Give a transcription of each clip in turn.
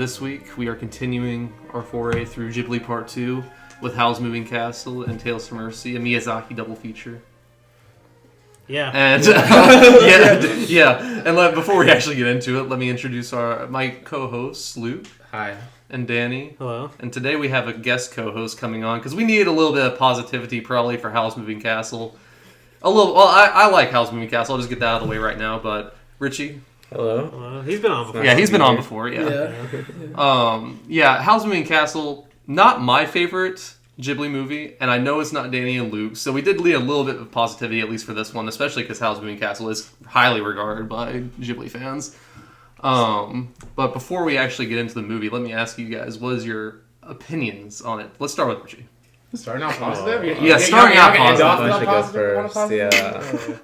This week, we are continuing our foray through Ghibli Part 2 with Howl's Moving Castle and Tales from Earthsea, a Miyazaki double feature. Yeah. And And before we actually get into it, let me introduce my co-hosts, Luke. Hi. And Danny. Hello. And today we have a guest co-host coming on because we needed a little bit of positivity probably for Howl's Moving Castle. I like Howl's Moving Castle. I'll just get that out of the way right now. But Richie. Hello. He's been on before. Yeah, he's been on before. Yeah. Howl's Moving Castle, not my favorite Ghibli movie, and I know it's not Danny and Luke, so we did lead a little bit of positivity, at least for this one, especially because Howl's Moving Castle is highly regarded by Ghibli fans. But before we actually get into the movie, let me ask you guys, what is your opinions on it? Let's start with Richie. Starting out positive? Starting out positive. I should go first, yeah.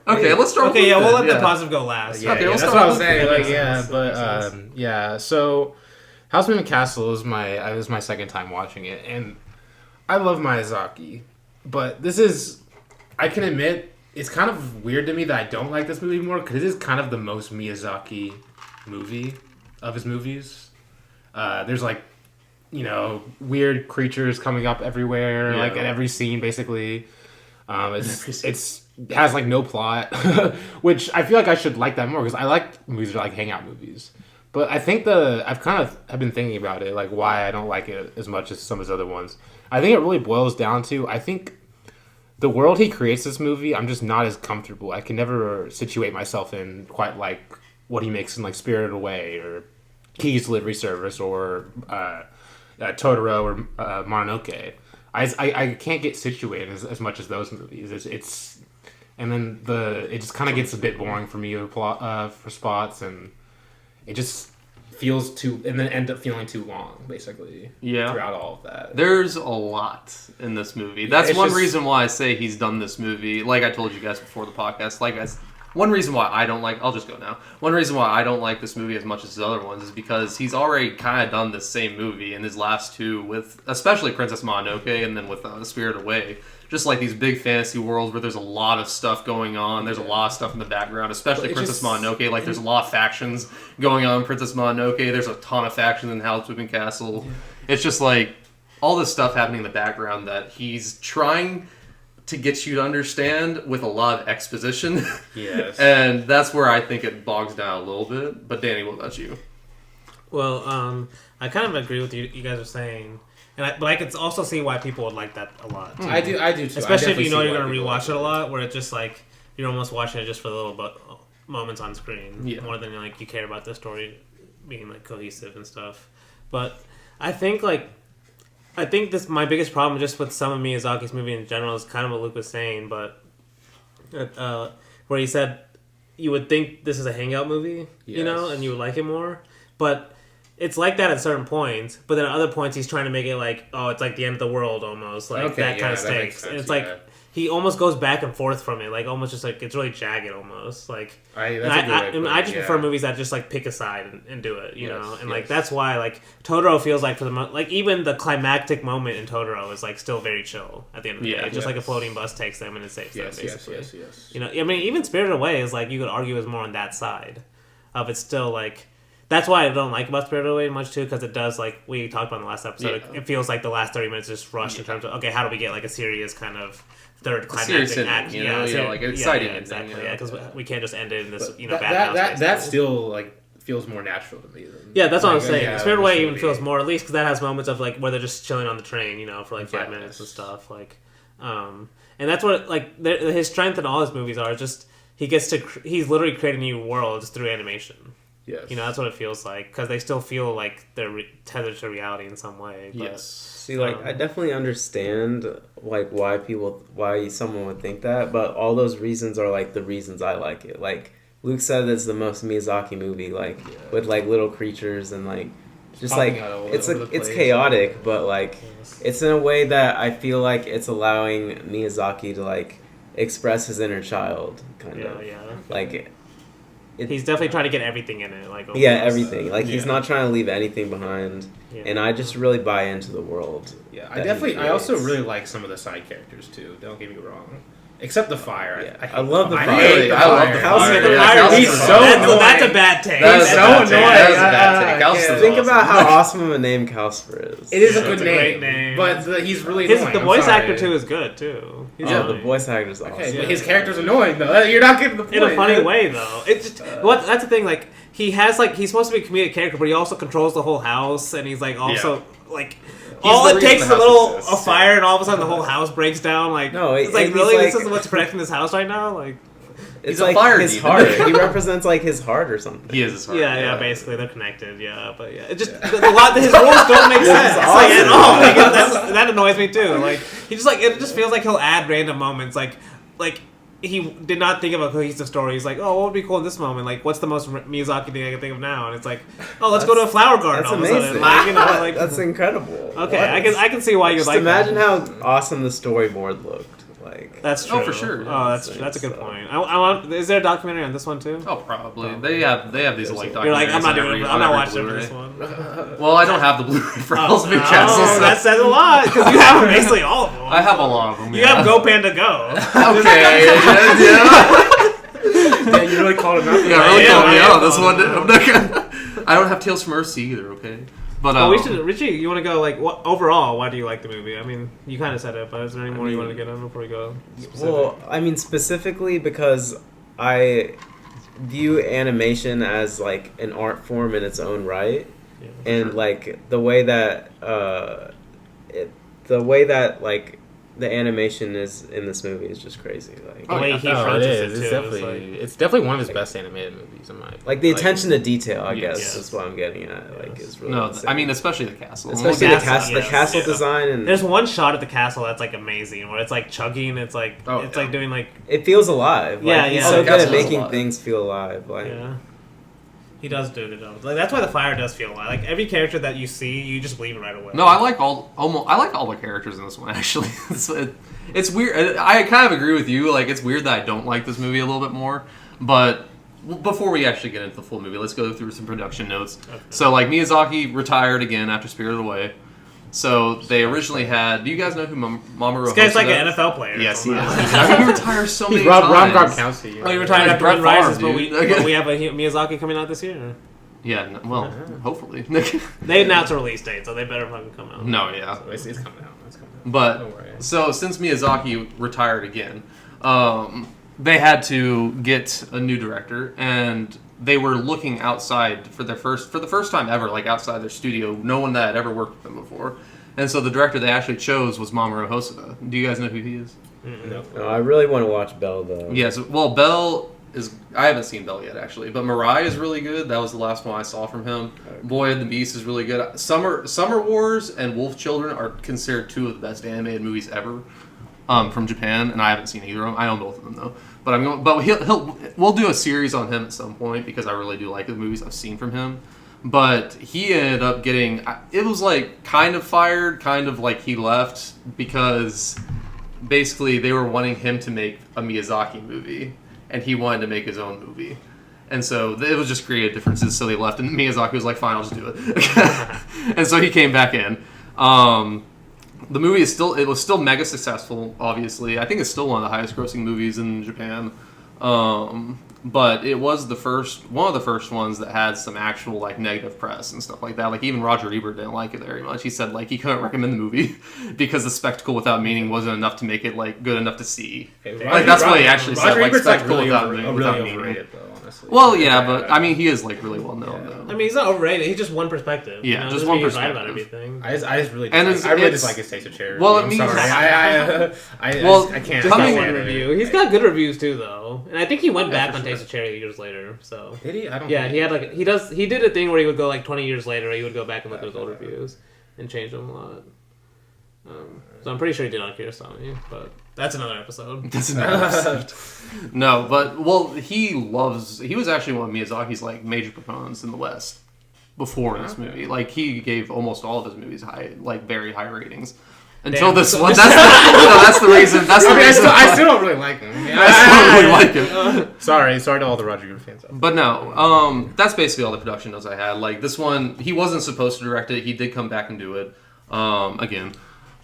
Okay, let's start with we'll let the positive go last. Yeah, that's what I was saying. So Howl's Moving Castle is my second time watching it, and I love Miyazaki, but I can admit, it's kind of weird to me that I don't like this movie more, because it is kind of the most Miyazaki movie of his movies. There's weird creatures coming up everywhere, at every scene, basically. It has no plot, which I feel like I should like that more, because I like movies that are hangout movies. But I think I've been thinking about it, why I don't like it as much as some of his other ones. I think it really boils down to, I think the world he creates this movie, I'm just not as comfortable. I can never situate myself in quite like what he makes in Spirited Away or Keys Delivery Service or Totoro or Mononoke. I can't get situated as much as those movies. And then it just kind of gets a bit boring for me for spots, and it just feels and then end up feeling too long, basically. Yeah. Throughout all of that. There's a lot in this movie. That's one reason why I say he's done this movie. Like I told you guys before the podcast, one reason why I don't like... I'll just go now. One reason why I don't like this movie as much as his other ones is because he's already kind of done the same movie in his last two with... Especially Princess Mononoke and then with Spirited Away. Just these big fantasy worlds where there's a lot of stuff going on. There's a lot of stuff in the background, especially Princess Mononoke. There's a lot of factions going on in Princess Mononoke. There's a ton of factions in Howl's Moving Castle. Yeah. It's just all this stuff happening in the background that he's trying to get you to understand with a lot of exposition. Yes. And that's where I think it bogs down a little bit. But Danny, what about you? Well, I kind of agree with you guys are saying. But I could also see why people would like that a lot. I do too. Especially if you know you're going to rewatch it a lot, where it's just you're almost watching it just for the little moments on screen, more than you care about the story being cohesive and stuff. But I think this my biggest problem just with some of Miyazaki's movie in general is kind of what Luke was saying, but where he said you would think this is a hangout movie, and you would like it more, but. It's like that at certain points, but then at other points he's trying to make it it's the end of the world almost, that kind of stakes. And it's he almost goes back and forth from it, almost just it's really jagged almost. I just prefer movies that just pick a side and do it, you know. And that's why Totoro feels for the even the climactic moment in Totoro is still very chill at the end of the day. It's just a floating bus takes them and it saves them basically. Yes. You know, I mean even Spirited Away is you could argue is more on that side of it's still That's why I don't like about Spirited Away much too, because it does we talked about in the last episode. Yeah. It feels the last 30 minutes just rushed in terms of how do we get a serious kind of third climactic act? Exciting. Exactly. Because we can't just end it in this bad that still feels more natural to me. That's what I'm saying. Spirited Away even feels more, at least because that has moments of where they're just chilling on the train, for 5 minutes and stuff. And that's what his strength in all his movies are. Just he's literally creating new worlds through animation. Yes. That's what it feels like, because they still feel they're tethered to reality in some way. But, yes. See, I definitely understand why someone would think that, but all those reasons are the reasons I like it. Luke said, it's the most Miyazaki movie, with little creatures and just it's chaotic, but it's in a way that I feel it's allowing Miyazaki to express his inner child, kind of. Yeah. He's definitely trying to get everything in it. Everything. He's not trying to leave anything behind. Yeah. And I just really buy into the world. Yeah, I also really like some of the side characters, too. Don't get me wrong. Except the fire. Yeah. I love the fire. I love the fire. He's so annoying. That's a bad take. That's so annoying. That is a bad take. Think about how awesome of a name Calcifer is. It is a good great name, but he's really annoying. annoying. The voice actor too is good too. The voice actor's awesome. Okay, but his character's annoying though. You're not getting the point. In a funny way though. It's just, that's the thing. Like he has he's supposed to be a comedic character, but he also controls the whole house, and he's like also like. All it takes is a fire, and all of a sudden the whole house breaks down. Like, no, it's like really, this is what's protecting this house right now. Like, it's like fire his heart. He represents like his heart or something. He is his heart. Yeah. Basically, they're connected. Yeah, but yeah, it just his roles don't make sense. Awesome. Like at all. Like, that annoys me too. Like he just it just feels like he'll add random moments. Like he did not think of a cohesive story. He's like, oh, what would be cool in this moment? Like, what's the most Miyazaki thing I can think of now? And it's like, oh, let's go to a flower garden. That's all amazing. Of a sudden. Like, like, that's incredible. Okay, I can see why you like. Imagine how awesome the storyboard looked. Like that's true. Oh, for sure. Oh, that's a good point. I want. Is there a documentary on this one too? Oh, probably. They have these like documentaries. You're like, I'm not doing it. I'm not watching this one. Well, I don't have the Blu-ray for Howl's Moving Castle. Oh, that says a lot because you have basically all of them. I have a lot of them. You have Go Panda Go. Okay. Yeah, you really called him out. Yeah, really called me out on this one. I don't have Tales from Earthsea either. Okay. But we should, Richie. You want to go overall? Why do you like the movie? I mean, you kind of said it, but is there any more you want to get on before we go? Specific? Well, I mean, specifically because I view animation as like an art form in its own right, and like the way that like the animation is in this movie is just crazy. Like the way he approaches it too. It's definitely one of his best animated movies in my opinion. Like the attention to detail, I guess is what I'm getting at. Like is really insane. I mean especially the castle. Especially the castle design and there's one shot at the castle that's like amazing where it's like chugging, it's like like doing like it feels alive. Like, he's so good at making things feel alive. Like he does do a good job. Like that's why the fire does feel alive. Like every character that you see, you just believe it right away. No, I like all the characters in this one actually. It's weird. I kind of agree with you. Like it's weird that I don't like this movie a little bit more. But before we actually get into the full movie, let's go through some production notes. Okay. So like Miyazaki retired again after Spirited Away. So they originally had. Do you guys know who Mamoru? This guy's like an NFL player. Yes, he is. I mean, he retires so many times. Ron Gronkowski. Oh, he retired after Brett Rises, but we have a Miyazaki coming out this year. Yeah, well, hopefully. They announced a release date, so they better fucking come out. No, yeah. It's coming out. It's coming out. But, so since Miyazaki retired again, they had to get a new director, and they were looking outside for the first time ever, like outside their studio. No one that had ever worked with them before. And so the director they actually chose was Mamoru Hosoda. Do you guys know who he is? No, I really want to watch Belle, though. Yes, well, Belle is... I haven't seen Belle yet, actually. But Mirai is really good. That was the last one I saw from him. Okay. Boy and the Beast is really good. Summer Wars and Wolf Children are considered two of the best animated movies ever from Japan, and I haven't seen either of them. I own both of them, though. But we'll do a series on him at some point because I really do like the movies I've seen from him. But he ended up getting... It was like kind of fired, kind of like he left because basically they were wanting him to make a Miyazaki movie. And he wanted to make his own movie. And so it was just creative differences, so they left. And Miyazaki was like, fine, I'll just do it. And so he came back in. The movie was still mega successful, obviously. I think it's still one of the highest grossing movies in Japan. But it was one of the first ones that had some actual like negative press and stuff like that. Like even Roger Ebert didn't like it very much. He said like he couldn't recommend the movie because the spectacle without meaning wasn't enough to make it like good enough to see. Okay, like that's what he actually said. Like spectacle without meaning. Honestly. Well, yeah, but I mean, he is like really well known. Though. I mean, he's not overrated. He's just one perspective. Yeah, just one perspective. Right about everything. I just really dislike his Taste of Cherry. Well, it means I can't. Just got one review. He's got good reviews too, though, and I think he went back on Taste of Cherry years later. So did he? I don't. Yeah, he had like he did a thing where he would go like 20 years later. He would go back and look at his old reviews and change them a lot. So I'm pretty sure he did on Kurosami, but that's another episode. No, but he was actually one of Miyazaki's like major proponents in the West before this movie. Like he gave almost all of his movies very high ratings. Until this one, that's the reason. That's the reason. I still don't really like him. I still don't really like him. Sorry to all the Roger Ebert fans. But no, that's basically all the production notes I had. Like this one, he wasn't supposed to direct it. He did come back and do it again.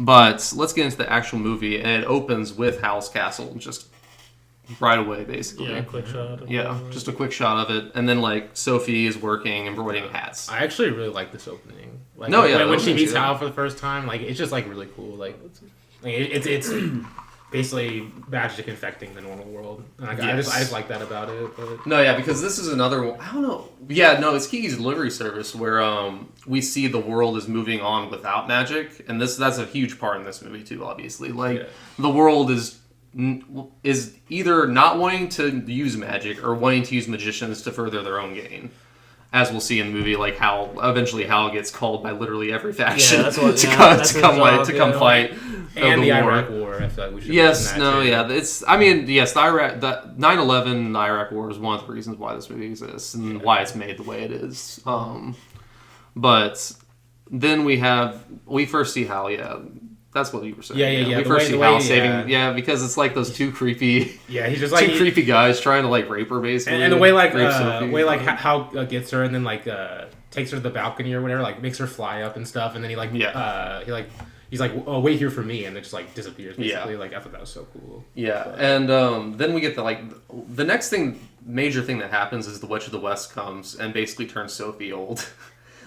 But let's get into the actual movie, and it opens with Howl's castle, just right away, basically. Yeah, quick shot. Yeah, just a quick shot of it, and then like Sophie is working embroidering hats. I actually really like this opening. Like, No, yeah, when she meets Howl for the first time, like it's just like really cool. Like it's basically magic infecting the normal world. And, like, I just like that about it. But... No, yeah, because this is another one. I don't know. Yeah, no, it's Kiki's delivery service where we see the world is moving on without magic, and that's a huge part in this movie too. Obviously, like the world is either not wanting to use magic or wanting to use magicians to further their own gain. As we'll see in the movie, like how eventually Hal gets called by literally every faction to come fight. And the Iraq War, I feel like we should. Yes, no, too. Yeah, it's. I mean, yes, the 9/11, the Iraq War is one of the reasons why this movie exists and why it's made the way it is. But then we first see Hal. Yeah, that's what you were saying. Yeah. We first see Hal saving. Yeah, because it's like those two creepy. Yeah, he's just like two creepy guys trying to like rape her basically. And the way Hal gets her and then like takes her to the balcony or whatever, like makes her fly up and stuff, and then he's like, oh, wait here for me, and it just like disappears basically. Like I thought that was so cool. Yeah, but. And then we get the next major thing that happens is the Witch of the West comes and basically turns Sophie old.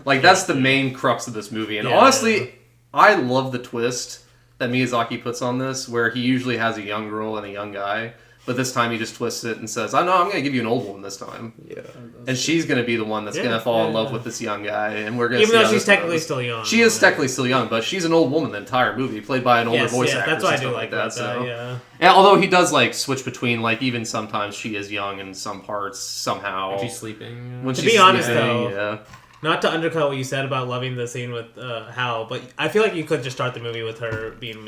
Like that's the main crux of this movie, and honestly. I love the twist that Miyazaki puts on this, where he usually has a young girl and a young guy, but this time he just twists it and says, "I know I'm going to give you an old woman this time." Yeah, and she's going to be the one that's going to fall in love with this young guy, and we're going to even though she's technically still young. She is technically still young, but she's an old woman the entire movie, played by an older voice actor. That's why I do like that. So. And although he does like switch between like even sometimes she is young in some parts somehow. When she's sleeping. To be honest, though. Not to undercut what you said about loving the scene with Hal, but I feel like you could just start the movie with her being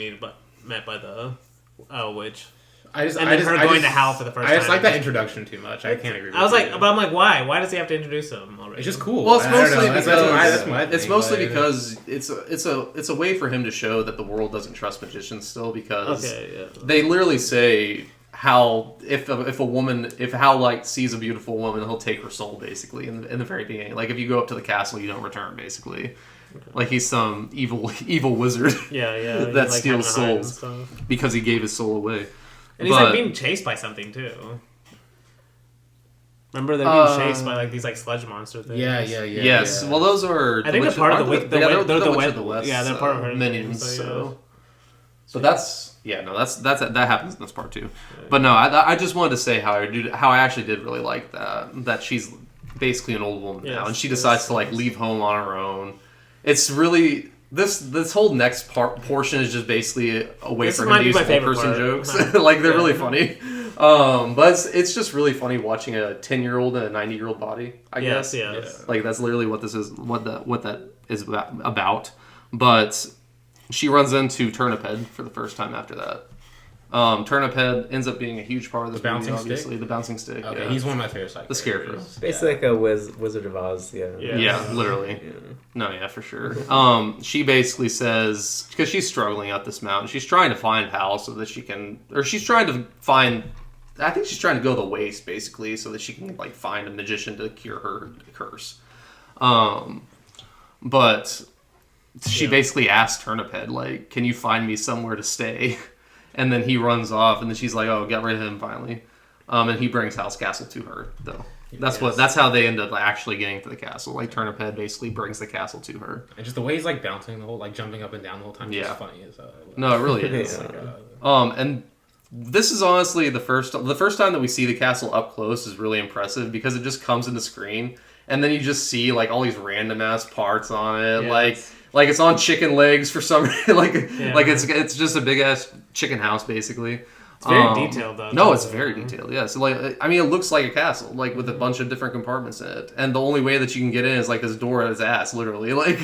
met by the witch. Her going to Hal for the first time. I just like that introduction too much. I can't agree with you. I was like, but I'm like, why? Why does he have to introduce him already? It's just cool. Well, it's mostly because that's my thing, it's mostly because it's a way for him to show that the world doesn't trust magicians still, because they literally say how if Hal like sees a beautiful woman, he'll take her soul basically in the very beginning. Like if you go up to the castle, you don't return basically. Like he's some evil wizard. That steals souls because he gave his soul away. And he's like being chased by something too. Remember they're being chased by like these like sludge monster things. Yes. Well, those are. I think they're part of the Witch of the West. Yeah, they're part of her minions. So that's. Yeah, no, that happens in this part too. But no, I just wanted to say how I actually did really like that she's basically an old woman now, and she decides to like leave home on her own. It's really this whole next portion is just basically a way for him to use full person jokes. Like they're really funny. But it's just really funny watching a 10-year-old and a 90-year-old body. I guess. Yes. Like that's literally what this is. What that is about. But she runs into Turniphead for the first time after that. Turniphead ends up being a huge part of this movie, obviously. The bouncing stick. Okay, he's one of my favorite side characters. The Scarecrow. Basically like a Wizard of Oz, Yeah, literally. Yeah. No, yeah, for sure. She basically says, because she's struggling up this mountain, she's trying to find Hal so that she can, or she's trying to find, I think she's trying to go the waste, basically, so that she can, like, find a magician to cure her curse. But she basically asked Turniphead, like, can you find me somewhere to stay? And then he runs off, and then she's like, oh, get rid of him finally. And he brings Hal's castle to her, though. That's how they end up actually getting to the castle. Like, Turniphead basically brings the castle to her. And just the way he's, like, bouncing the whole, like, jumping up and down the whole time is just funny. No, it really is. And this is honestly the first time that we see the castle up close is really impressive, because it just comes into screen, and then you just see, like, all these random-ass parts on it, like it's on chicken legs for some reason. Like it's just a big ass chicken house basically. It's very detailed though. No, it's very detailed. Yeah. So like, I mean, it looks like a castle, like with a bunch of different compartments in it, and the only way that you can get in is like this door at his ass, literally. Like,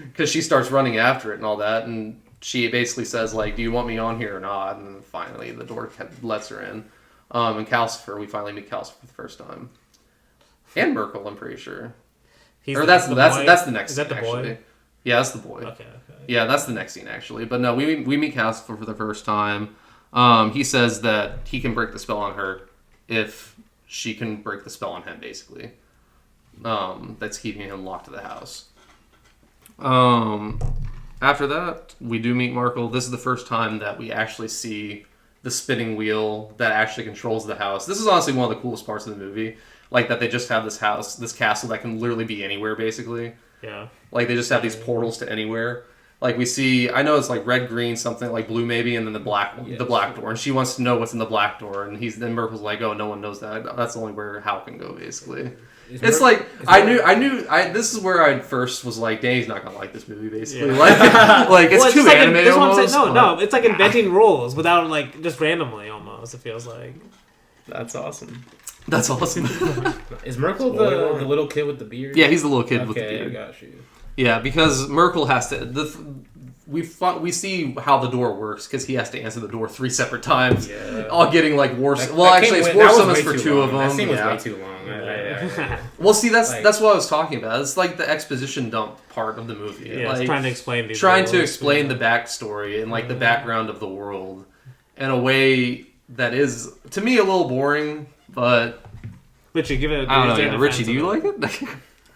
because she starts running after it and all that, and she basically says like, "Do you want me on here or not?" And then finally the door lets her in. And Calcifer, we finally meet Calcifer for the first time, and Merkel, I'm pretty sure. That's the next. Is that the boy? Actually. Yeah, that's the boy. Okay. Yeah, that's the next scene, actually. But no, we meet Calcifer for the first time. He says that he can break the spell on her if she can break the spell on him, basically. That's keeping him locked to the house. After that, we do meet Merkel. This is the first time that we actually see the spinning wheel that actually controls the house. This is honestly one of the coolest parts of the movie. Like, that they just have this castle that can literally be anywhere, basically. Yeah. Like, they just have these portals to anywhere. Like, we see, I know it's like red, green, something like blue maybe, and then the black door. And she wants to know what's in the black door. And then Merkel's like, oh, no one knows that. That's only where Howl can go, basically. This is where I first was like, Danny's not gonna like this movie, basically. Yeah. Like it's too animated. That's what I'm saying. No, it's like inventing rules without like just randomly almost. It feels like. That's awesome. That's awesome. Is Merkel the little kid with the beard? Yeah, he's the little kid with the beard. Okay, I got you. Yeah, because Merkel has to. We see how the door works because he has to answer the door 3 separate times. Yeah. All getting like war. It's war summons for 2 of them. That scene was way too long. Well, see, that's what I was talking about. It's like the exposition dump part of the movie. Yeah, like, trying to explain these the backstory and like the background of the world in a way that is to me a little boring. But Richie, give it. I don't know. Yeah. Richie, do you like it?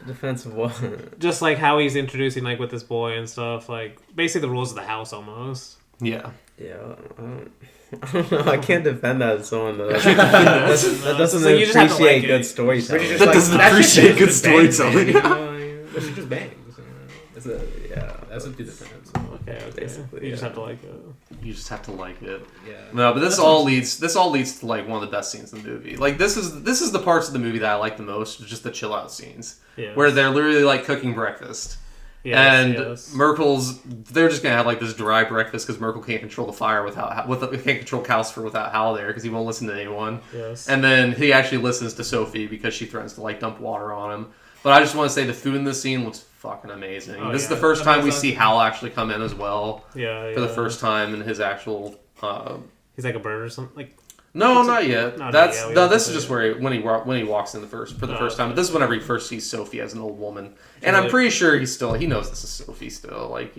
Defense of what? Just like how he's introducing like with this boy and stuff. Like basically the rules of the house almost. Yeah. Yeah. I don't know. I can't defend that as someone that doesn't appreciate good storytelling. That doesn't appreciate good storytelling. She just bangs. That's a good defense. Okay. Basically, you just have to like it. You just have to like it. Yeah. No, but this all leads to like one of the best scenes in the movie. Like this is the parts of the movie that I like the most, just the chill out scenes. Yes. Where they're literally like cooking breakfast. They're just gonna have like this dry breakfast because Merkel can't control the fire can't control Calcifer without Howl there because he won't listen to anyone. Yes. And then he actually listens to Sophie because she threatens to like dump water on him. But I just want to say the food in this scene looks fucking amazing. This is the first time we see Howl actually come in as well. Yeah. For the first time in his actual. He's like a bird or something. Like. No, not yet. This is just when he walks in for the first time. But this is whenever he first sees Sophie as an old woman, and I'm pretty sure he knows this is Sophie still. Like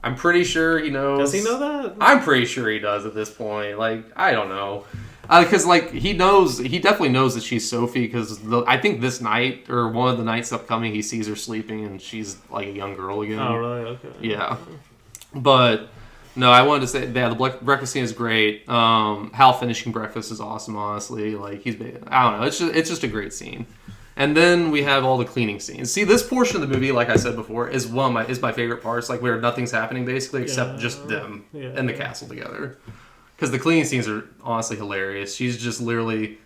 I'm pretty sure he knows. Does he know that? I'm pretty sure he does at this point. Like I don't know, because like he definitely knows that she's Sophie because I think this night or one of the nights upcoming he sees her sleeping and she's like a young girl again. Oh really? Okay. Yeah, but. No, I wanted to say, the breakfast scene is great. Hal finishing breakfast is awesome, honestly. Like, I don't know, it's just a great scene. And then we have all the cleaning scenes. See, this portion of the movie, like I said before, is my favorite parts, like where nothing's happening, basically, except just them in the castle together. Because the cleaning scenes are honestly hilarious. She's just literally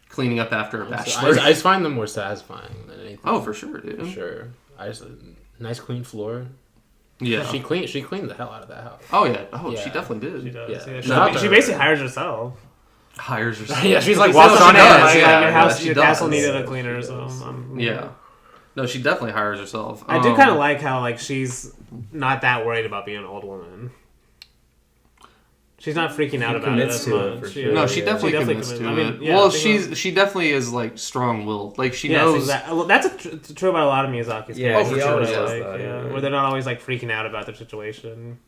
cleaning up after a bachelor. I just find them more satisfying than anything. Oh, for sure, dude. For sure. Nice clean floor. Yeah, she cleaned the hell out of that house. Oh yeah, she definitely did. She does. Yeah. She basically hires herself. Yeah, she's like walks on it. Your castle needed a cleaner, so yeah. No, she definitely hires herself. I do kind of like how like she's not that worried about being an old woman. She's not freaking out about it as much. No, she definitely commits to it. Well, she definitely is like strong-willed. Like she knows. Exactly. Well, that's true about a lot of Miyazaki's. Yeah, for sure. Where they're not always like freaking out about their situation.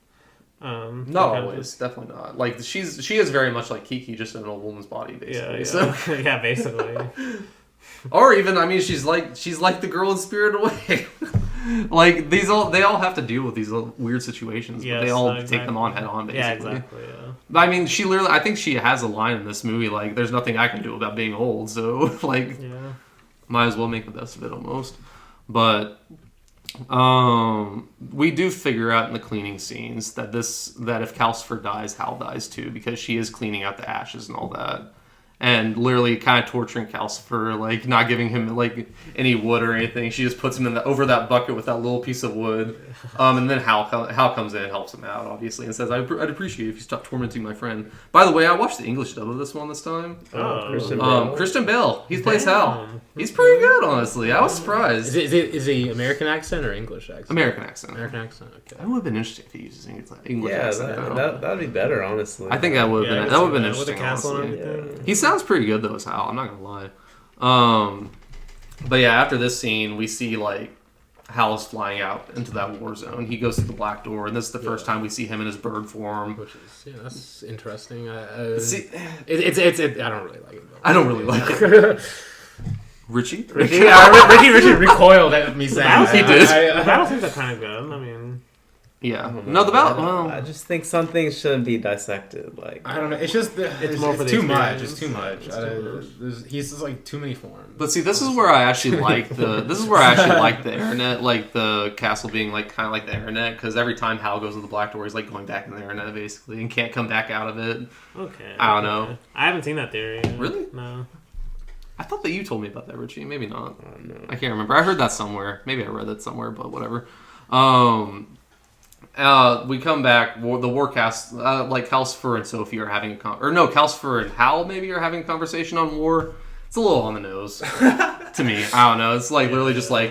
No, always, definitely not. Like she is very much like Kiki, just in an old woman's body, basically. Yeah. So. Yeah, basically. Or even, I mean, she's like the girl in Spirited Away. Like they all have to deal with these weird situations, but they all take them on head on, basically. Yeah, exactly. Yeah. I mean, I think she has a line in this movie like, "There's nothing I can do about being old," so like, might as well make the best of it almost. But we do figure out in the cleaning scenes that if Calcifer dies, Hal dies too, because she is cleaning out the ashes and all that. And literally kind of torturing Calcifer, like not giving him like any wood or anything. She just puts him over that bucket with that little piece of wood. And then Hal comes in and helps him out, obviously, and says, I'd appreciate it if you stop tormenting my friend. By the way, I watched the English dub of this one this time. Christian Bale. He plays Hal. He's pretty good, honestly. I was surprised. Is he American accent or English accent? American accent. American accent, okay. That would have been interesting if he uses English accent. That'd be better, honestly. I think that would have been interesting, with the castle honestly. and everything. He sounds pretty good though as Hal, I'm not gonna lie. But yeah, after this scene we see like Hal's flying out into that war zone. He goes through the black door, and this is the first time we see him in his bird form. Which is that's interesting. See, it's I don't really like it though. I don't really like it. Richie recoiled at me saying he did. The battle scenes are kind of good. I mean, Yeah. No, the battle. Well, I just think some things shouldn't be dissected. Like I don't know. It's just it's more for the too much. experience. It's too much. He's just like too many forms. but see, this is where I actually like the internet, like the castle being like kind of like the internet, because every time Hal goes to the black door, he's like going back in the internet basically and can't come back out of it. Okay. I don't know. I haven't seen that theory. Really? No. I thought that you told me about that, Richie. Maybe not. no. I can't remember. I heard that somewhere. Maybe I read that somewhere, but whatever. We come back. The Warcast, like Calcifer and Sophie are having Calcifer and Howl maybe are having a conversation on war. It's a little on the nose to me. I don't know. It's like literally just like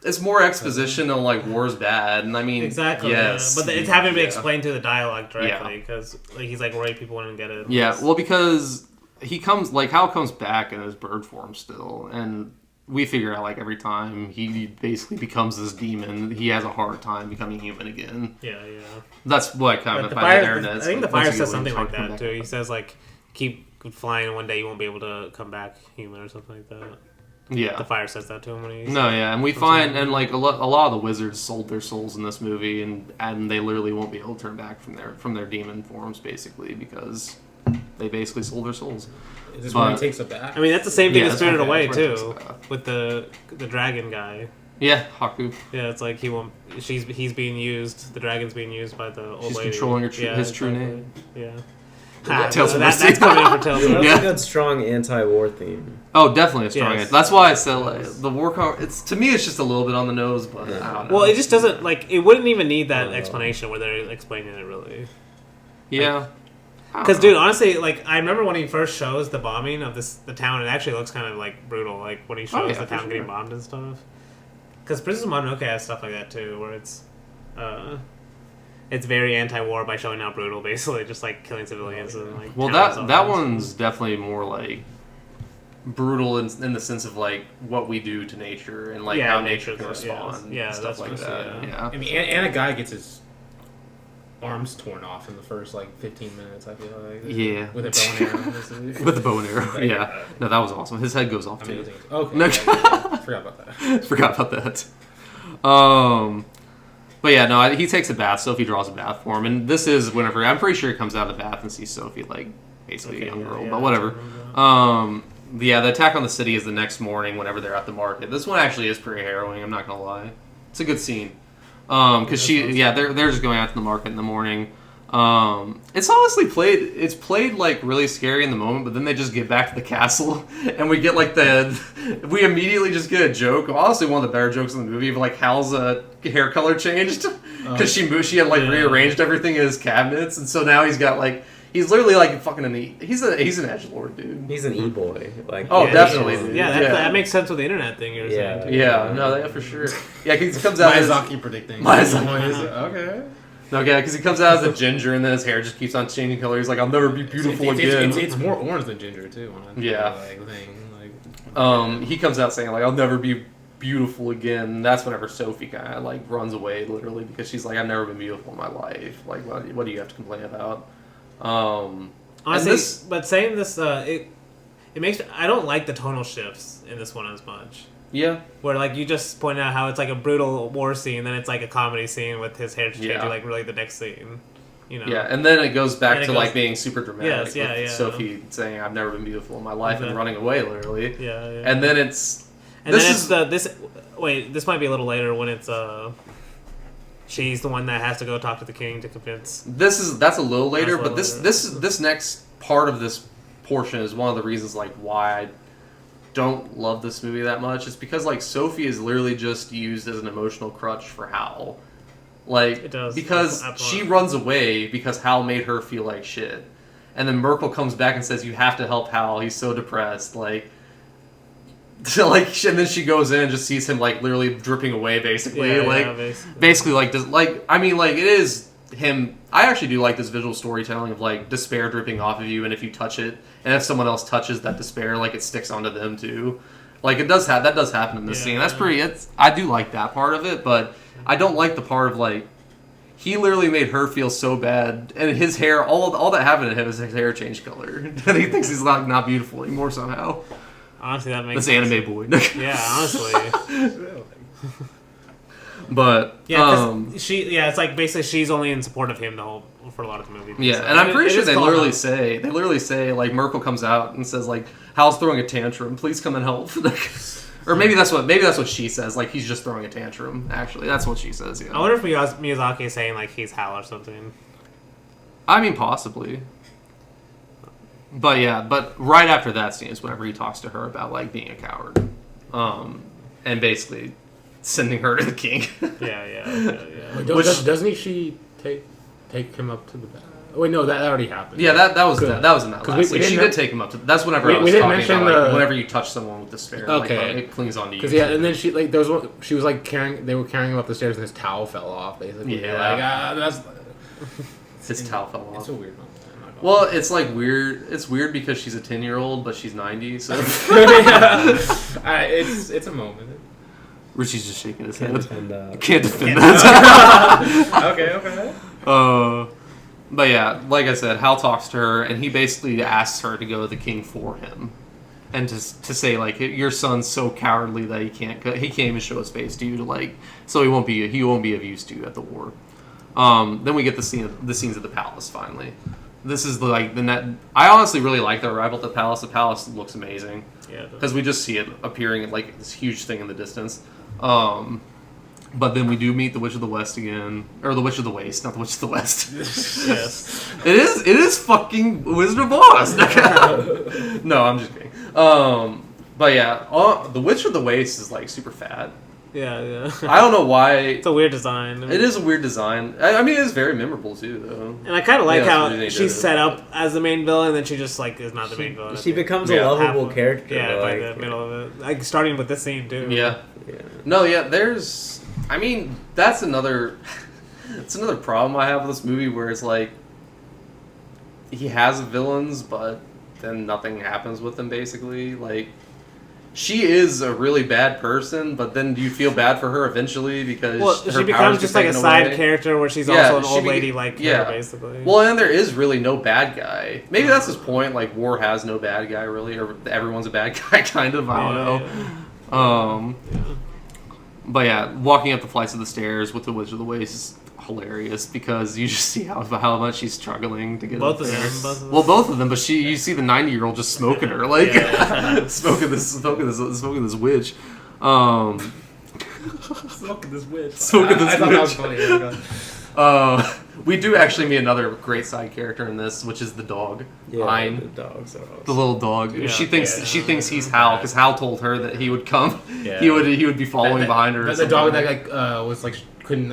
it's more exposition on like war's bad, and I mean Exactly. yes, But it's having to be explained through the dialogue directly because like, he's like worried people wouldn't get it. Yeah, well, because he comes like Hal comes back in his bird form still, and we figure out like every time he basically becomes this demon, he has a hard time becoming human again. Yeah. That's what I kind of But find the internet. I think the Once fire you says go in, something it's hard like to come that back too. up. He says like keep flying, and one day you won't be able to come back human or something like that. Yeah. The fire says that to him when he's And we find and like a lot of the wizards sold their souls in this movie, and they literally won't be able to turn back from their demon forms basically because they basically sold their souls. Is this when he takes a bath? I mean, that's the same thing Yeah, as Spirited that's Away where it too, takes a with the dragon guy. Yeah, Haku. Yeah, it's like he won't. He's being used. The dragon's being used by the old She's lady. controlling his true name. Yeah. Tales from That's Mercy. coming in for Tales from That's Yeah. a good strong anti-war theme. Oh, definitely a strong. Yes. That's why I said like, the war. It's to me, it's just a little bit on the nose, but I don't know. Well, it just doesn't like. It wouldn't even need that explanation where they're explaining it really. Yeah. Because, dude, honestly, like I remember when he first shows the bombing of the town, it actually looks kind of like brutal. Like when he shows the town getting bombed and stuff. Because Princess Mononoke has stuff like that too, where it's very anti-war by showing how brutal, basically, just like killing civilians and like. Well, that one's definitely more like brutal in the sense of like what we do to nature and like how nature can respond. Yeah, and stuff like that. Yeah. I mean, and a guy gets his arms torn off in the first like 15 minutes. I feel like. Yeah. With a bow and arrow. With the bow and arrow. Yeah. No, that was awesome. His head goes off too. Amazing. Okay. No. Forgot about that. Forgot about that. But yeah, no, he takes a bath. Sophie draws a bath for him, and this is whenever I'm pretty sure he comes out of the bath and sees Sophie like basically a young girl, but whatever. The attack on the city is the next morning whenever they're at the market. This one actually is pretty harrowing. I'm not gonna lie. It's a good scene because they're just going out to the market in the morning. It's honestly played like really scary in the moment, but then they just get back to the castle and we get like we immediately just get a joke. Honestly, one of the better jokes in the movie, but like Hal's hair color changed because she had like rearranged everything in his cabinets, and so now he's got like he's literally like fucking he's an edgelord dude. He's an e-boy. Like Definitely. Dude. Yeah, that makes sense with the internet thing you're saying. Too. Yeah, no, that for sure. Yeah, because he comes out Miyazaki predicting. Okay. Okay, because he comes out as a ginger and then his hair just keeps on changing color. He's like, I'll never be beautiful again. It's more orange than ginger too. He comes out saying like, I'll never be beautiful again. And that's whenever Sophie kind of like runs away literally because she's like, I've never been beautiful in my life. Like, what do you have to complain about? Honestly, but saying this, it makes I don't like the tonal shifts in this one as much. Yeah. Where, like, you just pointed out how it's, like, a brutal war scene, then it's, like, a comedy scene with his hair changing, like, really the next scene. You know? Yeah, and then it goes back to, like, being super dramatic. Yes, Sophie saying, I've never been beautiful in my life and running away, literally. Yeah. And then it's... this might be a little later when it's, she's the one that has to go talk to the king to convince... That's a little later, but this next part of this portion is one of the reasons, like, why I don't love this movie that much. It's because like Sophie is literally just used as an emotional crutch for Howl. Like because she runs away because Howl made her feel like shit. And then Merkel comes back and says you have to help Howl, he's so depressed. And then she goes in and just sees him like literally dripping away basically. Basically like it is him. I actually do like this visual storytelling of like despair dripping off of you, and if you touch it, and if someone else touches that despair, like it sticks onto them too. Like that does happen in this scene. That's pretty. I do like that part of it, but I don't like the part of like he literally made her feel so bad, and his hair, all that happened to him is his hair changed color, and he thinks he's not beautiful anymore somehow. Honestly, that makes this anime boy. Yeah, honestly. But it's like basically she's only in support of him for a lot of the movie. Yeah, so, and I'm pretty sure they literally say like Merkel comes out and says like Hal's throwing a tantrum, please come and help. Or maybe that's what she says, like he's just throwing a tantrum. Actually, that's what she says. Yeah. I wonder if Miyazaki is saying like he's Hal or something. I mean, possibly. But right after that scene is whenever he talks to her about like being a coward, and basically sending her to the king. Yeah. Doesn't she take him up to the back? Wait, no, that already happened. Yeah, that was in that last scene. She did take him up to. That's whenever I was talking about like, whenever you touch someone with despair, okay, like, it clings on to you. Because and then she like there was one, she was like they were carrying him up the stairs and his towel fell off basically. Yeah, that's his towel fell off. It's a weird one. Well, it's like weird. It's weird because she's a 10-year-old, but she's 90. So it's a moment. Richie's just shaking his head. Can't defend that. Okay. But yeah, like I said, Hal talks to her, and he basically asks her to go to the king for him, and to say like your son's so cowardly that he can't even show his face to you to like, so he won't be of use to you at the war. Then we get the scenes at the palace finally. This is the net. I honestly really like the arrival at the palace. The palace looks amazing. Yeah. Because we just see it appearing like this huge thing in the distance. But then we do meet the Witch of the West again, or the Witch of the Waste, not the Witch of the West. Yes. It is fucking Wizard of Oz. No, I'm just kidding. But yeah, the Witch of the Waste is like super fat. Yeah. I don't know why. It's a weird design. It is a weird design. I mean, it is very memorable too, though. And I kind of like how she's set up as the main villain, and then she just like is not the main villain. She becomes a lovable character. Yeah, by the middle of it, like starting with this scene too. Yeah. No, yeah. There's. I mean, that's another. It's another problem I have with this movie, where it's like he has villains, but then nothing happens with them. Basically, like. She is a really bad person, but then do you feel bad for her eventually because she becomes just like a side character where she's also an old lady like her, basically. Well, and there is really no bad guy. Maybe that's his point. Like war has no bad guy really, or everyone's a bad guy kind of. I don't know. But yeah, walking up the flights of the stairs with the Witch of the Waste is hilarious because you just see how much she's struggling to get up there. Well, both of them, but you see the 90-year-old just smoking her, like smoking this witch. Smoking this witch. I thought that was funny. We do actually meet another great side character in this, which is the dog. Yeah, Ein. the dogs are awesome. The little dog. Yeah, she thinks he's Hal because Hal told her that he would come. Yeah. He would be following behind her. The dog that was like couldn't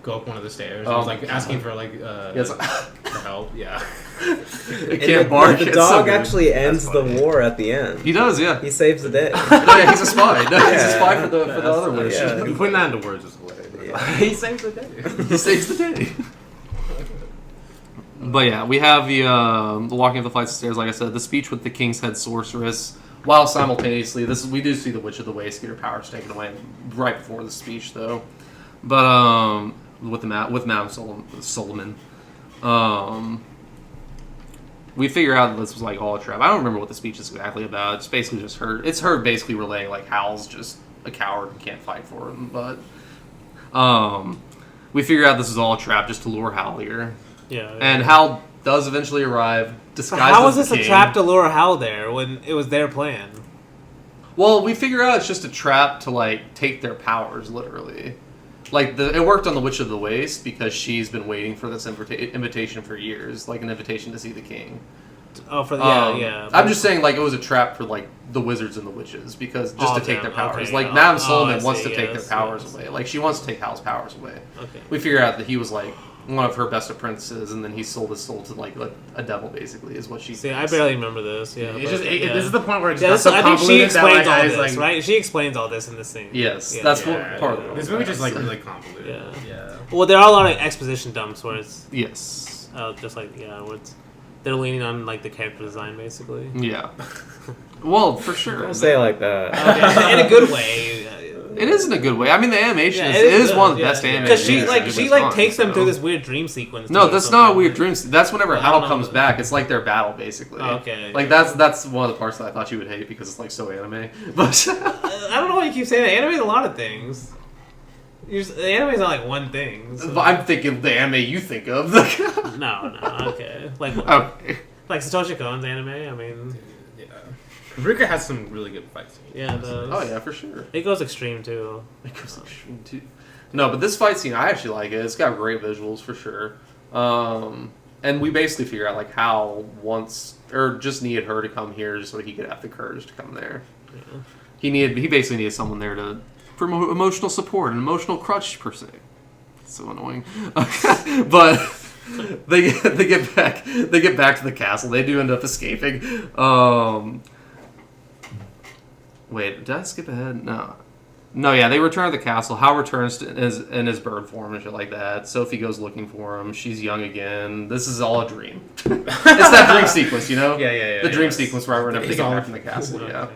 go up one of the stairs. I was like asking for like for help. Yeah. It can't bark. The dog actually ends the war at the end. He does, yeah. He saves the day. Yeah, he's a spy. He's a spy for the other witch. Yeah. Putting that into words is hilarious. Yeah. He saves the day. He saves the day. But yeah, we have the walking up the flights of stairs, like I said, the speech with the King's Head sorceress, while simultaneously, we do see the Witch of the Waste get her powers taken away right before the speech, though. But with Madame Solomon, we figure out that this was like all a trap. I don't remember what the speech is exactly about. It's basically just her. It's her basically relaying like Hal's just a coward and can't fight for him. But we figure out this is all a trap just to lure Hal here. Yeah. And Hal does eventually arrive, disguised how was as the this king. A trap to lure Hal there when it was their plan? Well, we figure out it's just a trap to like take their powers, literally. Like it worked on the Witch of the Waste because she's been waiting for this invitation for years, like an invitation to see the king. Oh, yeah. I'm just saying, like it was a trap for like the wizards and the witches because just to take their powers. Okay. Like Madame Solomon wants to take their powers away. Like she wants to take Hal's powers away. Okay. We figure out that he was like one of her best apprentices, and then he sold his soul to like a devil. Basically, is what she. See, thinks. I barely remember this. Yeah, it's just this is the point where it's so I think she explains all this, right? She explains all this in the scene. Yes, that's what part of it. This movie just like really convoluted. Yeah. Well, there are a lot of exposition dumps where it's just like where it's they're leaning on like the character design basically. Yeah. Well, for sure. Don't say it like that. In a good way. It is in a good way. I mean, the animation is one of the best animations. Because she takes them through this weird dream sequence. No, that's not a weird dream. That's whenever Hal comes back. It's like their battle, basically. Okay. Like that's one of the parts that I thought you would hate because it's like so anime. But I don't know why you keep saying that. Anime is a lot of things. The anime's not like one thing. So. But I'm thinking the anime you think of. No, okay. Like Satoshi Kon's anime. I mean, yeah. Paprika has some really good fight scenes. Yeah, it does. Oh yeah, for sure. It goes extreme too. No, but this fight scene, I actually like it. It's got great visuals for sure. And we basically figure out like how just needed her to come here just so he could have the courage to come there. Yeah. He basically needed someone there to promote emotional support, an emotional crutch per se. It's so annoying. But they get back to the castle. They do end up escaping. Wait, did I skip ahead? No, yeah, they return to the castle. Howl returns in his bird form and shit like that. Sophie goes looking for him. She's young again. This is all a dream. It's that dream sequence, you know? Yeah. The dream sequence where we're going to get back from the castle, yeah.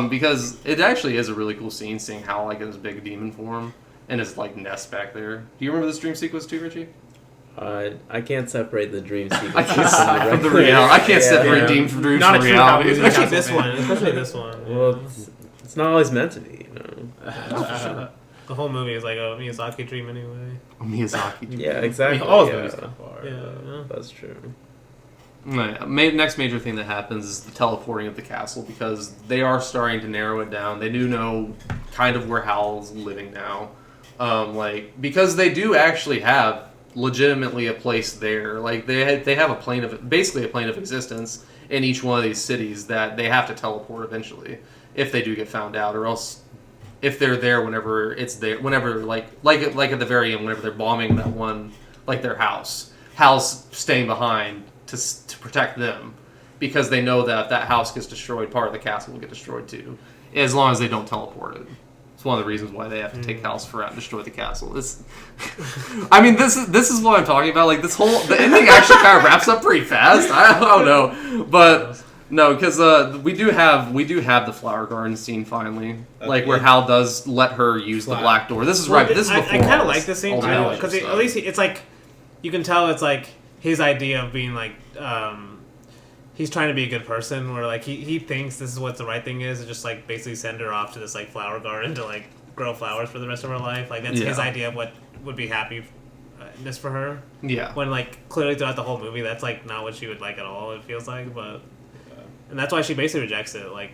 Because it actually is a really cool scene seeing Howl like in his big demon form and his like nest back there. Do you remember this dream sequence too, Richie? I can't separate the dream sequence from the reality. I can't separate dreams from reality. Especially this one. Well, it's not always meant to be, you know. The whole movie is like a Miyazaki dream anyway. A Miyazaki dream. Yeah, exactly. I mean, all his movies so far. Yeah, that's true. Next major thing that happens is the teleporting of the castle because they are starting to narrow it down. They do know kind of where Howl's living now, because they do actually have legitimately a place there. Like they have basically a plane of existence in each one of these cities that they have to teleport eventually if they do get found out, or else if they're there whenever it's there, whenever like at the very end, whenever they're bombing that one like their house, Hal's staying behind to protect them because they know that if that house gets destroyed, part of the castle will get destroyed too, as long as they don't teleport it. It's one of the reasons why they have to take Hal's for out and destroy the castle. I mean, this is what I'm talking about. Like the ending actually kind of wraps up pretty fast. I don't know, but no, because we do have the flower garden scene finally, where Howl does let her use the black door. This is This is before. I kind of like this scene too because at least it's like you can tell it's like his idea of being like he's trying to be a good person, where like he thinks this is what the right thing is, and just like basically send her off to this like flower garden to like grow flowers for the rest of her life. Like that's his idea of what would be happiness for her. Yeah. When like clearly throughout the whole movie, that's like not what she would like at all. It feels like, but and that's why she basically rejects it like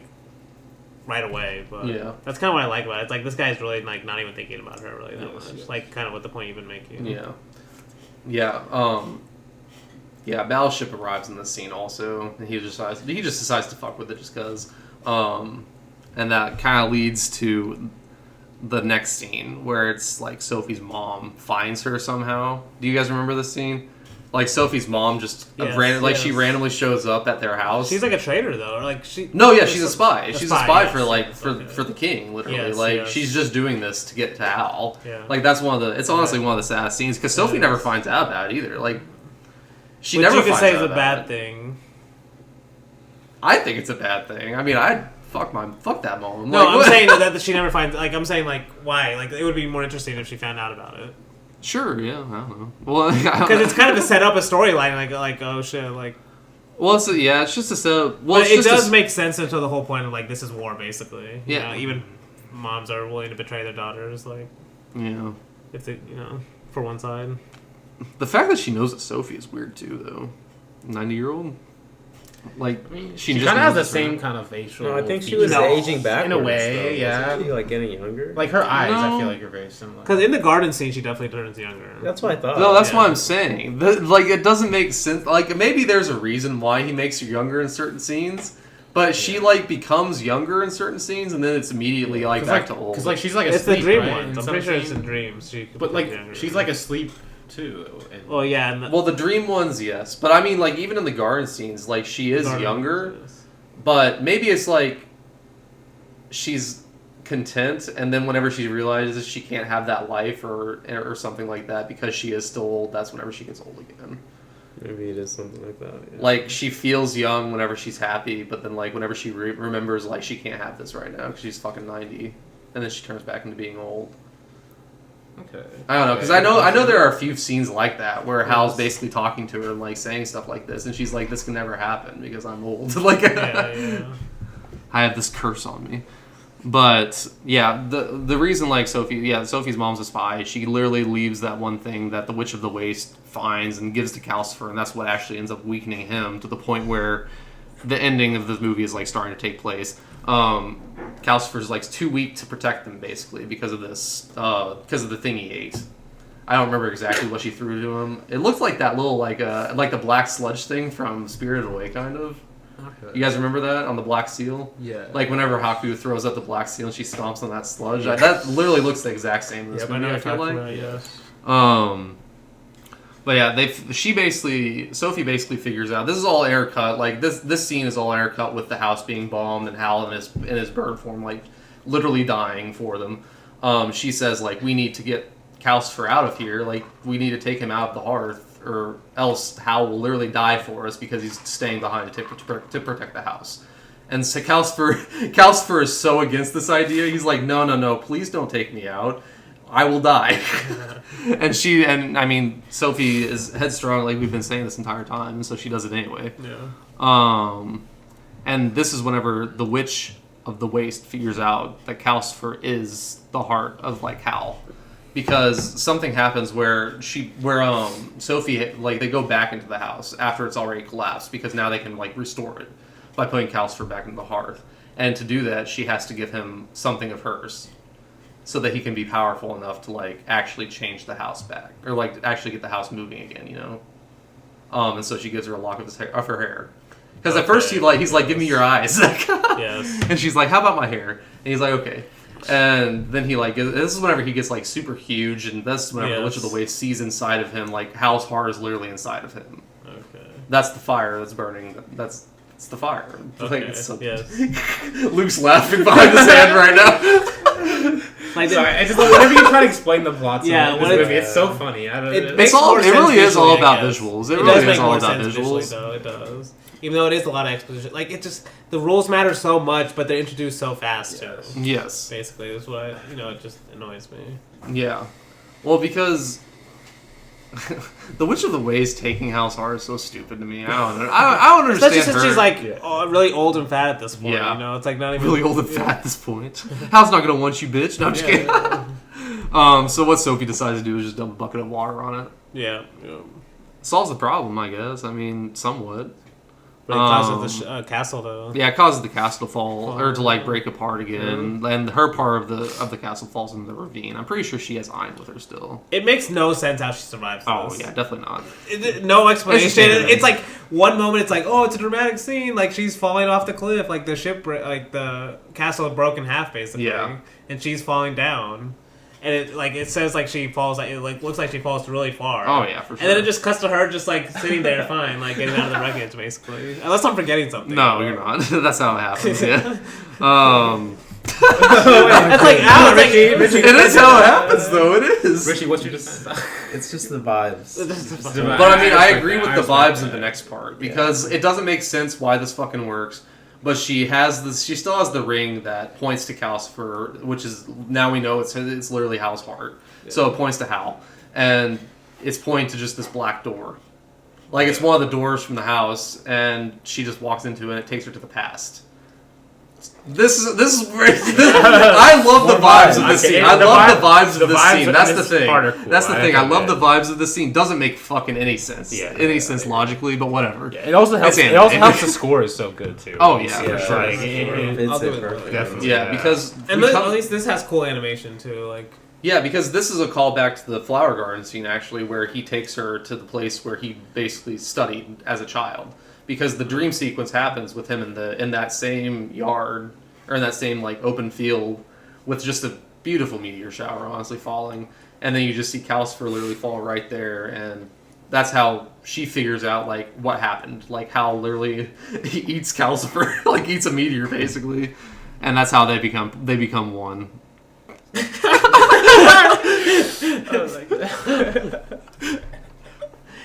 right away. But that's kind of what I like about it. It's like this guy's really like not even thinking about her really that much. Yes. Like kind of what the point you've been making. Yeah, Battleship arrives in this scene also, and he just decides to fuck with it just because, and that kind of leads to the next scene where it's like Sophie's mom finds her somehow. Do you guys remember this scene? Like Sophie's mom just she randomly shows up at their house. She's like a traitor though, or like she. No, yeah, she's a spy. She's a spy for the king, literally. She's just doing this to get to Howl. Yeah. Like that's it's honestly one of the saddest scenes because Sophie never finds out about it either. Like. She never finds out. Which you could say is a bad thing. I think it's a bad thing. I mean, I'd fuck that mom. No, I'm saying that she never finds. Like, I'm saying like why? Like, it would be more interesting if she found out about it. Sure. Yeah. I don't know. Well, because it's kind of to set up a storyline. Like oh shit. Like. Well, it's just a set up. Well, it does make sense until the whole point of like this is war basically. Yeah. You know, even moms are willing to betray their daughters. Like. Yeah. If they, for one side. The fact that she knows that Sophie is weird too, though. 90-year-old, like she kind of has the same kind of facial. No, I think she was aging backwards in a way. Wasn't she, like getting younger. Like her eyes, I feel like are very similar. Because in the garden scene, she definitely turns younger. That's what I thought. No, that's what I'm saying. Like it doesn't make sense. Like maybe there's a reason why he makes her younger in certain scenes. But she like becomes younger in certain scenes, and then it's immediately like back to old. Because like she's like it's asleep, the dream right? ones. I'm pretty sure it's in dreams. But like she's like asleep too. Well, yeah. Well, the dream ones, yes. But I mean, like even in the garden scenes, like she is younger. But maybe it's like she's content, and then whenever she realizes she can't have that life or something like that because she is still old, that's whenever she gets old again. Maybe it is something like that. Yeah. Like she feels young whenever she's happy, but then like whenever she remembers like she can't have this right now because she's fucking 90, and then she turns back into being old. Okay. I don't know because I know there are a few scenes like that where Hal's basically talking to her and like saying stuff like this, and she's like, "This can never happen because I'm old." Like, I have this curse on me. But yeah, the reason like Sophie's mom's a spy. She literally leaves that one thing that the Witch of the Waste finds and gives to Calcifer, and that's what actually ends up weakening him to the point where the ending of the movie is like starting to take place. Calcifer's like too weak to protect them basically because of this, because of the thing he ate. I don't remember exactly what she threw to him. It looked like that little like the black sludge thing from Spirited Away, kind of. Okay. You guys remember that on the black seal? Yeah. Like whenever Haku throws up the black seal and she stomps on that sludge, that literally looks the exact same in this movie. I feel like. About, yes. But yeah, Sophie basically figures out this is all air cut. Like this scene is all air cut with the house being bombed and Hal in his bird form, like literally dying for them. She says like we need to get Calcifer out of here. Like we need to take him out of the hearth, or else Hal will literally die for us because he's staying behind to protect the house. And so Calcifer is so against this idea. He's like, no, please don't take me out. I will die. and Sophie is headstrong, like we've been saying this entire time, so she does it anyway. Yeah. And this is whenever the Witch of the Waste figures out that Calcifer is the heart of like Hal. Because something happens where Sophie, like, they go back into the house after it's already collapsed, because now they can like restore it by putting Calcifer back into the hearth. And to do that, she has to give him something of hers, so that he can be powerful enough to like actually change the house back, or like actually get the house moving again, you know. And so she gives her a lock of her hair. Because at first he's like, give me your eyes. Yes. And she's like, how about my hair? And he's like, okay. And then he like, this is whenever he gets like super huge, and this is whenever the Witch of the Waste sees inside of him, like Hal's heart is literally inside of him. Okay. That's the fire that's burning. It's the fire. Okay. Luke's laughing behind his hand right now. Like, sorry, I just whenever you try to explain the plot to this movie, it's so funny. It really is all about visuals. It really is all about visuals. Though, it does. Even though it is a lot of exposition, like it just the rules matter so much, but they're introduced so fast too. Yes, basically, that's what it just annoys me. Yeah, well, because the Witch of the Waste taking Hal's heart is so stupid to me. I don't understand. Especially since she's like really old and fat at this point. Yeah. You know, it's like not even really old and fat at this point. Hal's not gonna want you, bitch. No, I'm just kidding. So what Sophie decides to do is just dump a bucket of water on it. Yeah. Solves the problem, I guess. I mean, somewhat. But it causes the castle though. Yeah, it causes the castle to fall or to like break apart again, and her part of the castle falls into the ravine. I'm pretty sure she has Ein with her still. It makes no sense how she survives this. Oh yeah, definitely not. No explanation. It's like one moment it's like, oh, it's a dramatic scene, like she's falling off the cliff, like the ship, like the castle broke in half basically, and she's falling down. And it says like she falls, like it like looks like she falls really far. Oh yeah, for sure. And then it just cuts to her just like sitting there fine, like getting out of the wreckage basically. Unless I'm forgetting something. No, you're not. That's how it happens. Yeah. That's like Richie. It is how it happens though. It is. Richie, what's your defense? It's just the vibes. But I mean, I agree with the vibes in the next part because it doesn't make sense why this fucking works. But she still has the ring that points to Calcifer, which is, now we know it's literally Hal's heart. Yeah. So it points to Hal. And it's pointing to just this black door. Like, it's one of the doors from the house, and she just walks into it, and it takes her to the past. This is I love the vibes of this scene. I love the vibes of this scene. That's the thing. That's the thing. I love the vibes of this scene. Doesn't make fucking any sense. Any sense logically, but whatever. Yeah, it also helps. It also helps the score is so good too. Oh yeah, for sure. I'll do it perfect. Definitely. Yeah, because at least this has cool animation too. Like because this is a callback to the flower garden scene actually, where he takes her to the place where he basically studied as a child. Because the dream sequence happens with him in that same yard, or in that same like open field, with just a beautiful meteor shower honestly falling, and then you just see Calcifer literally fall right there, and that's how she figures out like what happened, like how literally he eats Calcifer, like eats a meteor basically, and that's how they become one.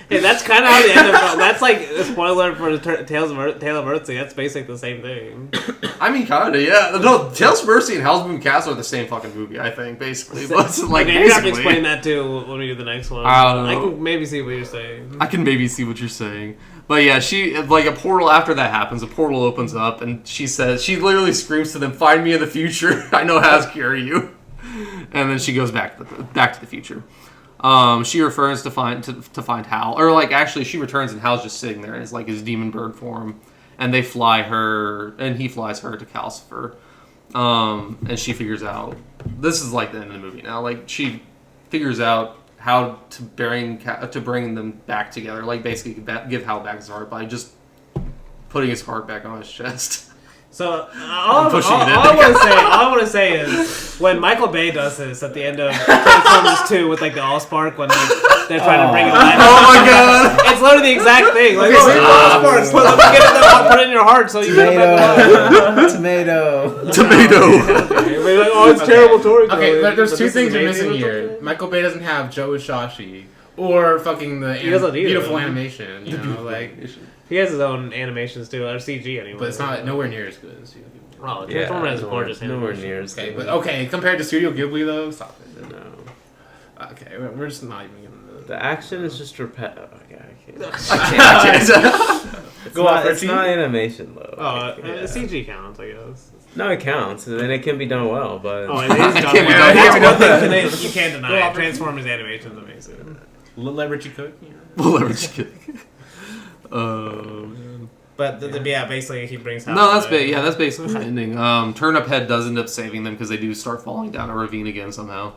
Hey, That's kind of how the end of that's like a spoiler for Tale of Earthsea. That's basically the same thing. I mean, kind of, yeah. No, Tales of Mercy and Howl's Moving Castle are the same fucking movie, I think, basically. But like, okay, you have to explain that too when we do the next one. I don't know. I can maybe see what you're saying. I can maybe see what you're saying. But yeah, she, like, a portal after that happens, a portal opens up, and she literally screams to them, "Find me in the future. I know how to carry you." And then she goes back to the future. She refers to find Howl, or like actually she returns and Howl's just sitting there in his demon bird form, and they fly her, and he flies her to Calcifer, and she figures out, this is like the end of the movie now, like she figures out how to bring them back together, like basically give Howl back his heart by just putting his heart back on his chest. So all I want to say is when Michael Bay does this at the end of Transformers 2 with like the Allspark when they're trying to bring it back. Oh my god! It's literally the exact thing. Like, Allspark, put it in your heart so you get it back. Tomato. Like, oh, it's terrible Tory. Okay, there's two things you're missing here. Michael Bay doesn't have Joe Hisaishi or fucking the beautiful animation. You know, like. He has his own animations too, or CG anyway. But it's not nowhere near as good as Studio Ghibli. Oh, Transformers has gorgeous nowhere animation. near as good. Okay, but compared to Studio Ghibli though, stop it. No. Okay, we're just not even gonna. The action is just repetitive. I can't. It's not animation though. Oh, CG counts, I guess. No, it counts, and it can be done well, but it is done well. That's one thing you can't deny. Transformers animation is amazing. Let Richie cook. We'll let Richie cook. But basically he brings Howl. No, that's basically the ending. Turnip Head does end up saving them because they do start falling down a ravine again somehow.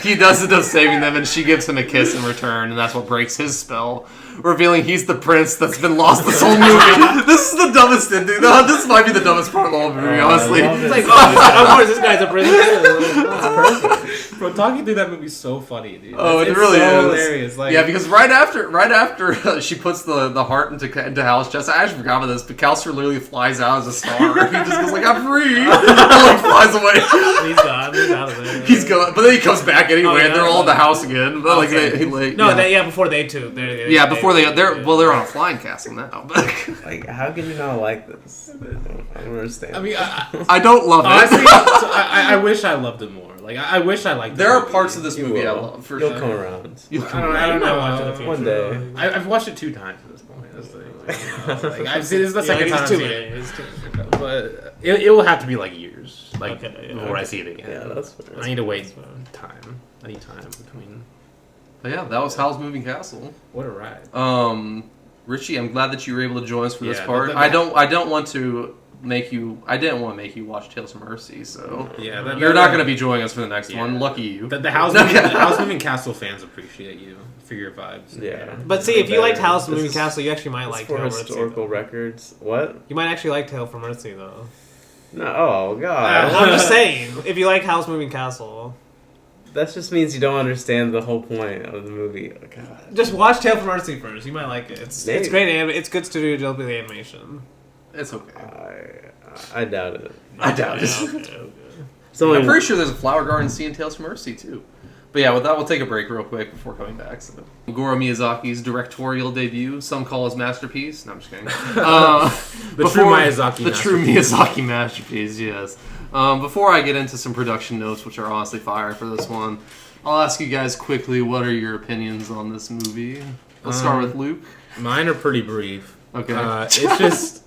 He does end up saving them, and she gives him a kiss in return, and that's what breaks his spell, revealing he's the prince that's been lost this whole movie. This is the dumbest ending. No, this might be the dumbest part of the whole movie, honestly. It's like, of course, this guy's a prince. That's perfect. Bro, talking through that movie's so funny, dude. Oh, it really is hilarious. Like, yeah, because right after she puts the heart into Hal's chest, I actually forgot about this, but Calcifer literally flies out as a star. He just goes like, "I'm free," and like flies away. He's gone. He's out of there. He's gone, but then he comes back anyway, and they're all in the house again. But before they two. They're on a flying castle now. Like, how can you not like this? I don't understand. I mean, I don't love it. Honestly, I wish I loved it more. Like, I wish I liked it. There are parts of this movie I love, for sure. You'll come around. I don't know. One day. I've watched it 2 times at this point. I've seen this is the second time I've seen it. But it will have to be like years, before I see it again. Yeah, that's fair. I need to wait time. I need time between. But yeah, that was Howl's Moving Castle. What a ride. Richie, I'm glad that you were able to join us for this part. I didn't want to make you watch Tales from Earthsea, so you're not going to be joining us for the next one. Lucky you. The Howl's Moving Castle fans appreciate you for your vibes. Yeah. But see, if you liked Howl's Moving Castle, you actually might like Tale from Earthsea. Historical records. What? You might actually like Tale from Earthsea, though. No, oh god. I'm just saying, if you like Howl's Moving Castle. That just means you don't understand the whole point of the movie. Oh, god. Just watch Tale from Earthsea first. You might like it. It's great. It's good Studio Ghibli animation. It's okay. I doubt it. I doubt it. Okay. So I'm pretty sure there's a flower garden scene in Tales from Earthsea too. But yeah, with that, we'll take a break real quick before coming back. So, Goro Miyazaki's directorial debut, some call his masterpiece. No, I'm just kidding. The true Miyazaki masterpiece, yes. Before I get into some production notes, which are honestly fire for this one, I'll ask you guys quickly, what are your opinions on this movie? Let's start with Luke. Mine are pretty brief. Okay. It's just,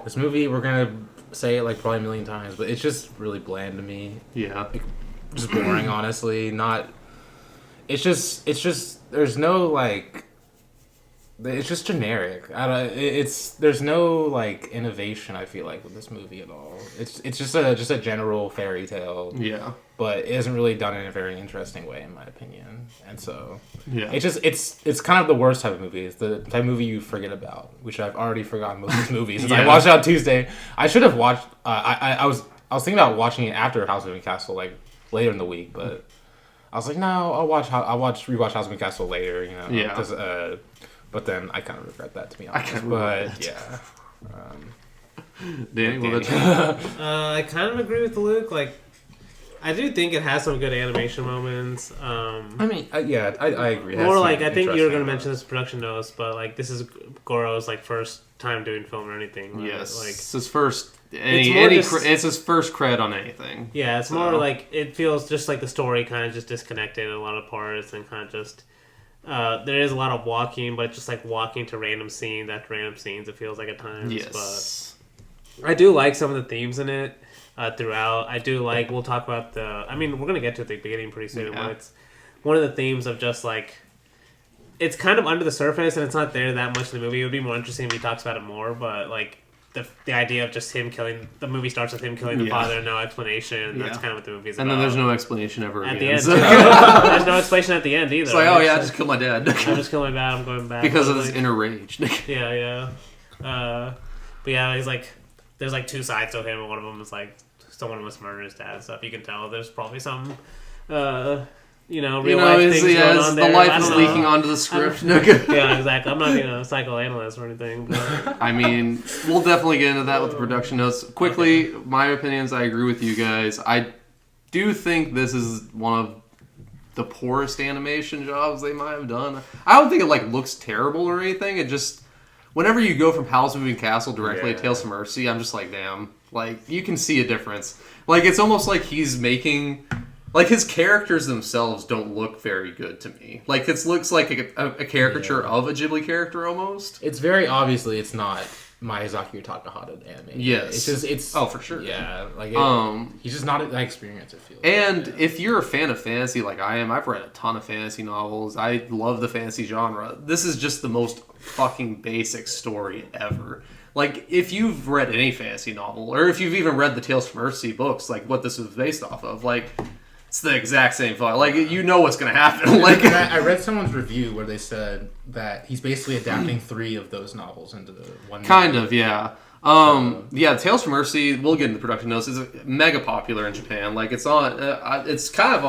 this movie, we're going to say it like probably a million times, but it's just really bland to me. Yeah. Just boring, honestly. It's just there's no like, it's just generic. There's no like innovation, I feel like, with this movie at all. It's just a general fairy tale. Yeah. But it isn't really done in a very interesting way, in my opinion. And so yeah, it's kind of the worst type of movie. It's the type of movie you forget about, which I've already forgotten most of these movies. Since I watched it on Tuesday, I should have watched. I was thinking about watching it after House of Castle, like later in the week, but I was like, no, I'll rewatch House of Castle later, you know. Yeah. But then I kind of regret that, to be honest. Danny, I kind of agree with Luke. Like, I do think it has some good animation moments. I mean, I agree. More like, I think you were going to mention this production notes, but like this is Goro's like first time doing film or anything. Right? Yes, like it's his first. It's his first cred on anything. Yeah, it's more like it feels just like the story kind of just disconnected in a lot of parts and kind of just. There is a lot of walking, but it's just like walking to random scenes after random scenes. It feels like at times. Yes, but I do like some of the themes in it. Throughout, I do like. We'll talk about I mean, we're gonna get to the beginning pretty soon. Yeah. But it's one of the themes of just like it's kind of under the surface and it's not there that much in the movie. It would be more interesting if he talks about it more. But like the idea of just him killing the movie starts with him killing the father, and no explanation. That's kind of what the movie's about. And then there's no explanation ever at again. the end. There's no explanation at the end either. It's like, I just killed my dad. I just killed my dad. I'm going back because of this inner rage. Yeah. But yeah, he's like, there's like two sides to him, and one of them is like. Someone was murdering his dad and stuff. You can tell there's probably some, real life things going on there. The life is leaking onto the script. Yeah, exactly. I'm not a psychoanalyst or anything. But. I mean, we'll definitely get into that with the production notes. Quickly, my opinions, I agree with you guys. I do think this is one of the poorest animation jobs they might have done. I don't think it looks terrible or anything. It just, whenever you go from Howl's Moving Castle directly to Tales from Earthsea, I'm just like, damn. You can see a difference. It's almost like he's making... his characters themselves don't look very good to me. It looks like a caricature of a Ghibli character, almost. It's very obviously it's not Miyazaki or Takahata anime. Yes. It's... Oh, for sure. Yeah. He's just not that experienced, it feels. And if you're a fan of fantasy like I am, I've read a ton of fantasy novels. I love the fantasy genre. This is just the most fucking basic story ever. If you've read any fantasy novel, or if you've even read the Tales from Earthsea books, what this was based off of, it's the exact same thought. You know what's going to happen. I read someone's review where they said that he's basically adapting 3 of those novels into the one. Kind of, yeah. Tales from Earthsea, we'll get into production notes, is mega popular in Japan. It's on, it's kind of,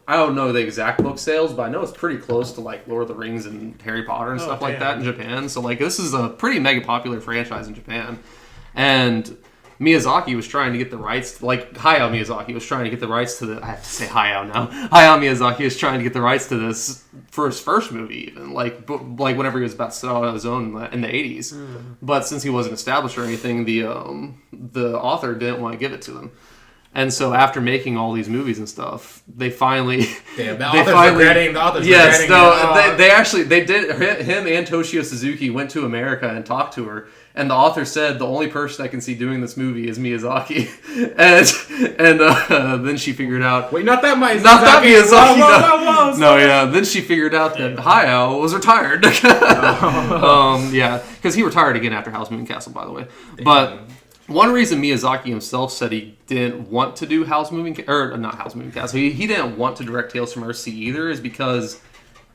I don't know the exact book sales, but I know it's pretty close to Lord of the Rings and Harry Potter and stuff like that in Japan. So this is a pretty mega popular franchise in Japan. And Miyazaki was trying to get the rights, Hayao Miyazaki was trying to get the rights to I have to say Hayao now. Hayao Miyazaki was trying to get the rights to this for his first movie, even whenever he was about to set out on his own in the 80s. But since he wasn't established or anything, the author didn't want to give it to them. And so after making all these movies and stuff, they finally... Damn, the author's regretting they did. Him and Toshio Suzuki went to America and talked to her. And the author said, the only person I can see doing this movie is Miyazaki. and then she figured out... Wait, not that Miyazaki. Not that Miyazaki. Whoa. No, yeah. Then she figured out that Hayao was retired. Because he retired again after Howl's Moving Castle, by the way. But... one reason Miyazaki himself said he didn't want to do not Howl's Moving Castle. He didn't want to direct Tales from Earthsea either, is because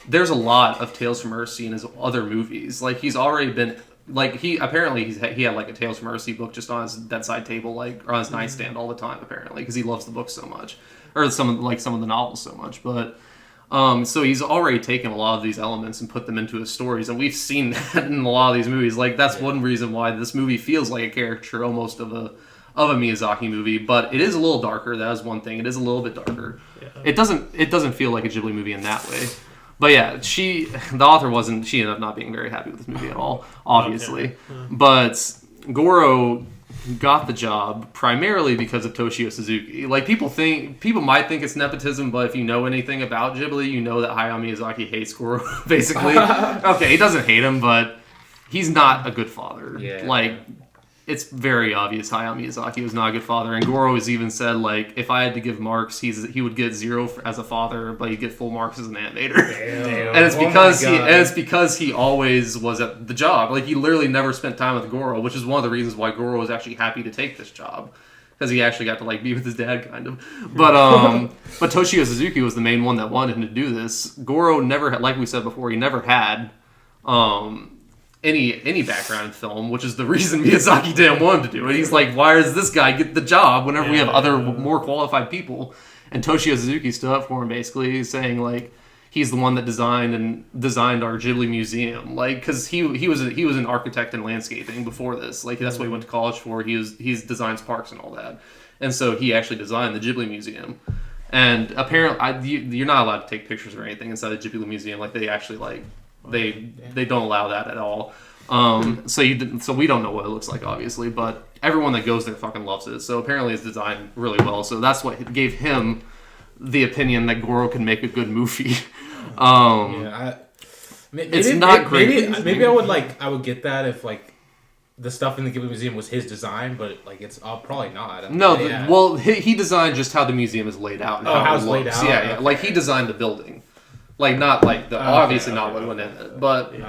there's a lot of Tales from Earthsea in his other movies. He's already been he had a Tales from Earthsea book just on his bedside table, or on his nightstand all the time, apparently, because he loves the book so much, or some of the novels so much. But so he's already taken a lot of these elements and put them into his stories, and we've seen that in a lot of these movies. That's one reason why this movie feels like a caricature almost of a Miyazaki movie, but it is a little darker. That is one thing. It is a little bit darker. Yeah. It doesn't feel like a Ghibli movie in that way. But yeah, the author she ended up not being very happy with this movie at all, obviously. But Goro got the job primarily because of Toshio Suzuki. People might think it's nepotism, but if you know anything about Ghibli, you know that Hayao Miyazaki hates Goro, basically. Okay, he doesn't hate him, but he's not a good father. Yeah. It's very obvious Hayao Miyazaki was not a good father, and Goro has even said, if I had to give marks, he would get 0 as a father, but he'd get full marks as an animator. Damn. And it's because he always was at the job. He literally never spent time with Goro, which is one of the reasons why Goro was actually happy to take this job, because he actually got to be with his dad, kind of. But but Toshio Suzuki was the main one that wanted him to do this. Goro never had, like we said before, he never had any background in film, which is the reason Miyazaki didn't want him to do it. He's like, why does this guy get the job whenever we have other more qualified people? And Toshio Suzuki stood up for him, basically saying he's the one that designed our Ghibli museum, because he was an architect in landscaping before this. That's what he went to college for. He designs parks and all that. and so he actually designed the Ghibli Museum. And apparently, you're not allowed to take pictures or anything inside the Ghibli Museum. Like they actually they don't allow that at all. So we don't know what it looks like, obviously, but everyone that goes there fucking loves it. So apparently it's designed really well. So that's what gave him the opinion that Goro can make a good movie. It's not great. Maybe I would get that if like the stuff in the Ghibli Museum was his design, but like it's probably not. Well, he designed just how the museum is laid out. And how it's laid out. Yeah, okay. Like he designed the building. Like not like the obviously not what went in it, but I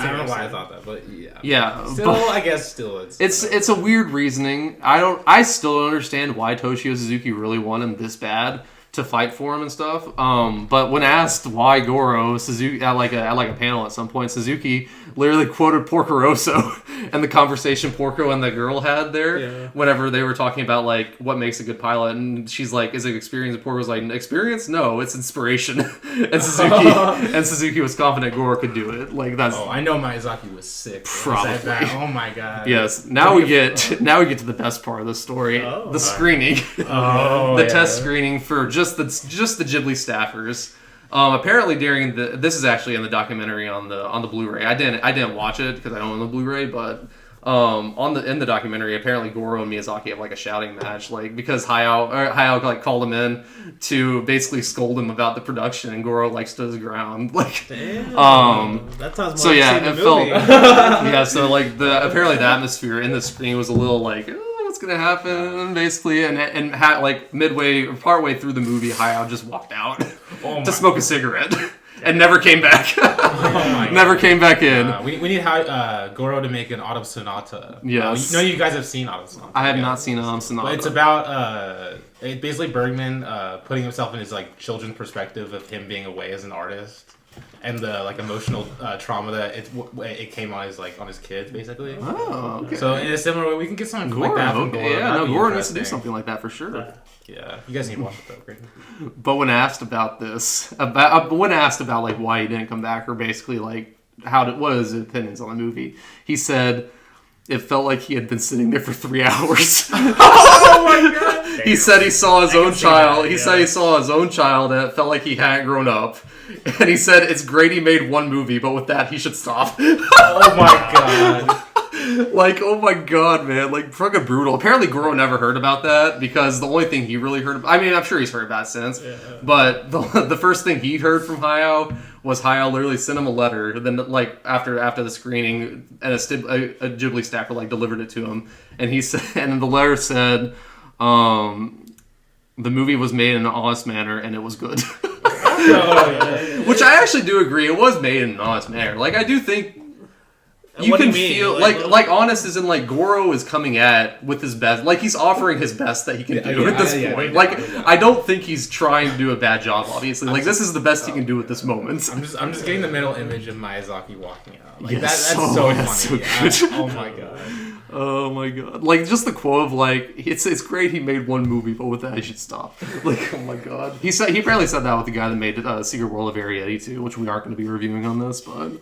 don't know why I thought that, but yeah. Still, I guess it's a weird reasoning. I still don't understand why Toshio Suzuki really wanted him this bad to fight for him and stuff. But when asked why Goro, Suzuki at like a panel at some point, Suzuki literally quoted Porco Rosso and the conversation Porco and the girl had there whenever they were talking about like what makes a good pilot, and she's like, "Is it experience?" And Porco was like, "Experience? No, it's inspiration." and Suzuki was confident Goro could do it. Like that's. Oh, I know Miyazaki was sick. Probably. Oh my god. Yes. Now we get to the best part of the story, the screening, the test screening for just the Ghibli staffers. Apparently during this is actually in the documentary on the Blu-ray. I didn't watch it because I don't own the Blu-ray, but in the documentary, apparently Goro and Miyazaki have like a shouting match, like because Hayao like called him in to basically scold him about the production, and Goro like stood his ground. Like, that sounds more so like yeah, the it movie. felt so like apparently the atmosphere in the screen was a little like. What's gonna happen basically, and like partway through the movie, Hayao just walked out to smoke a cigarette and never came back. Came back in. We need Goro to make an Autumn Sonata. Yes. You guys have seen Autumn Sonata. I have not seen Autumn Sonata. But it's about basically Bergman putting himself in his like children's perspective of him being away as an artist. And the like emotional trauma that it came on his kids basically. Oh, okay. So in a similar way, we can get something Goro, like that from Goro. Yeah, Goro needs to do something like that for sure. Yeah, you guys need to watch it though. Great. But when asked about this, about like why he didn't come back, or basically like what his opinions on the movie, he said it felt like he had been sitting there for 3 hours. Oh my god! He said he saw his own child. He said he saw his own child, and it felt like he hadn't grown up. And he said it's great he made one movie, but with that he should stop. Oh my god. Like, oh my god, man. Like, fucking brutal. Apparently Goro never heard about that, because the only thing he really heard about... I mean, I'm sure he's heard about it since. Yeah. But the first thing he heard from Hayao was Hayao literally sent him a letter. Then, like, after the screening, and a Ghibli staffer, like, delivered it to him. And he said... And the letter said, the movie was made in an honest manner, and it was good. Which I actually do agree. It was made in an honest manner. Like, I do think you can feel like honest as in like Goro is coming at with his best. Like, he's offering his best that he can do at this point. Like, I don't think he's trying to do a bad job. Obviously, like this is the best he can do at this moment. I'm just getting the mental image of Miyazaki walking out. Like that's so funny. So good. Oh my god. Oh my god! Like, just the quote of like, it's great he made one movie, but with that he should stop. Like, oh my god! He apparently said that with the guy that made Secret World of Arietti too, which we aren't going to be reviewing on this, but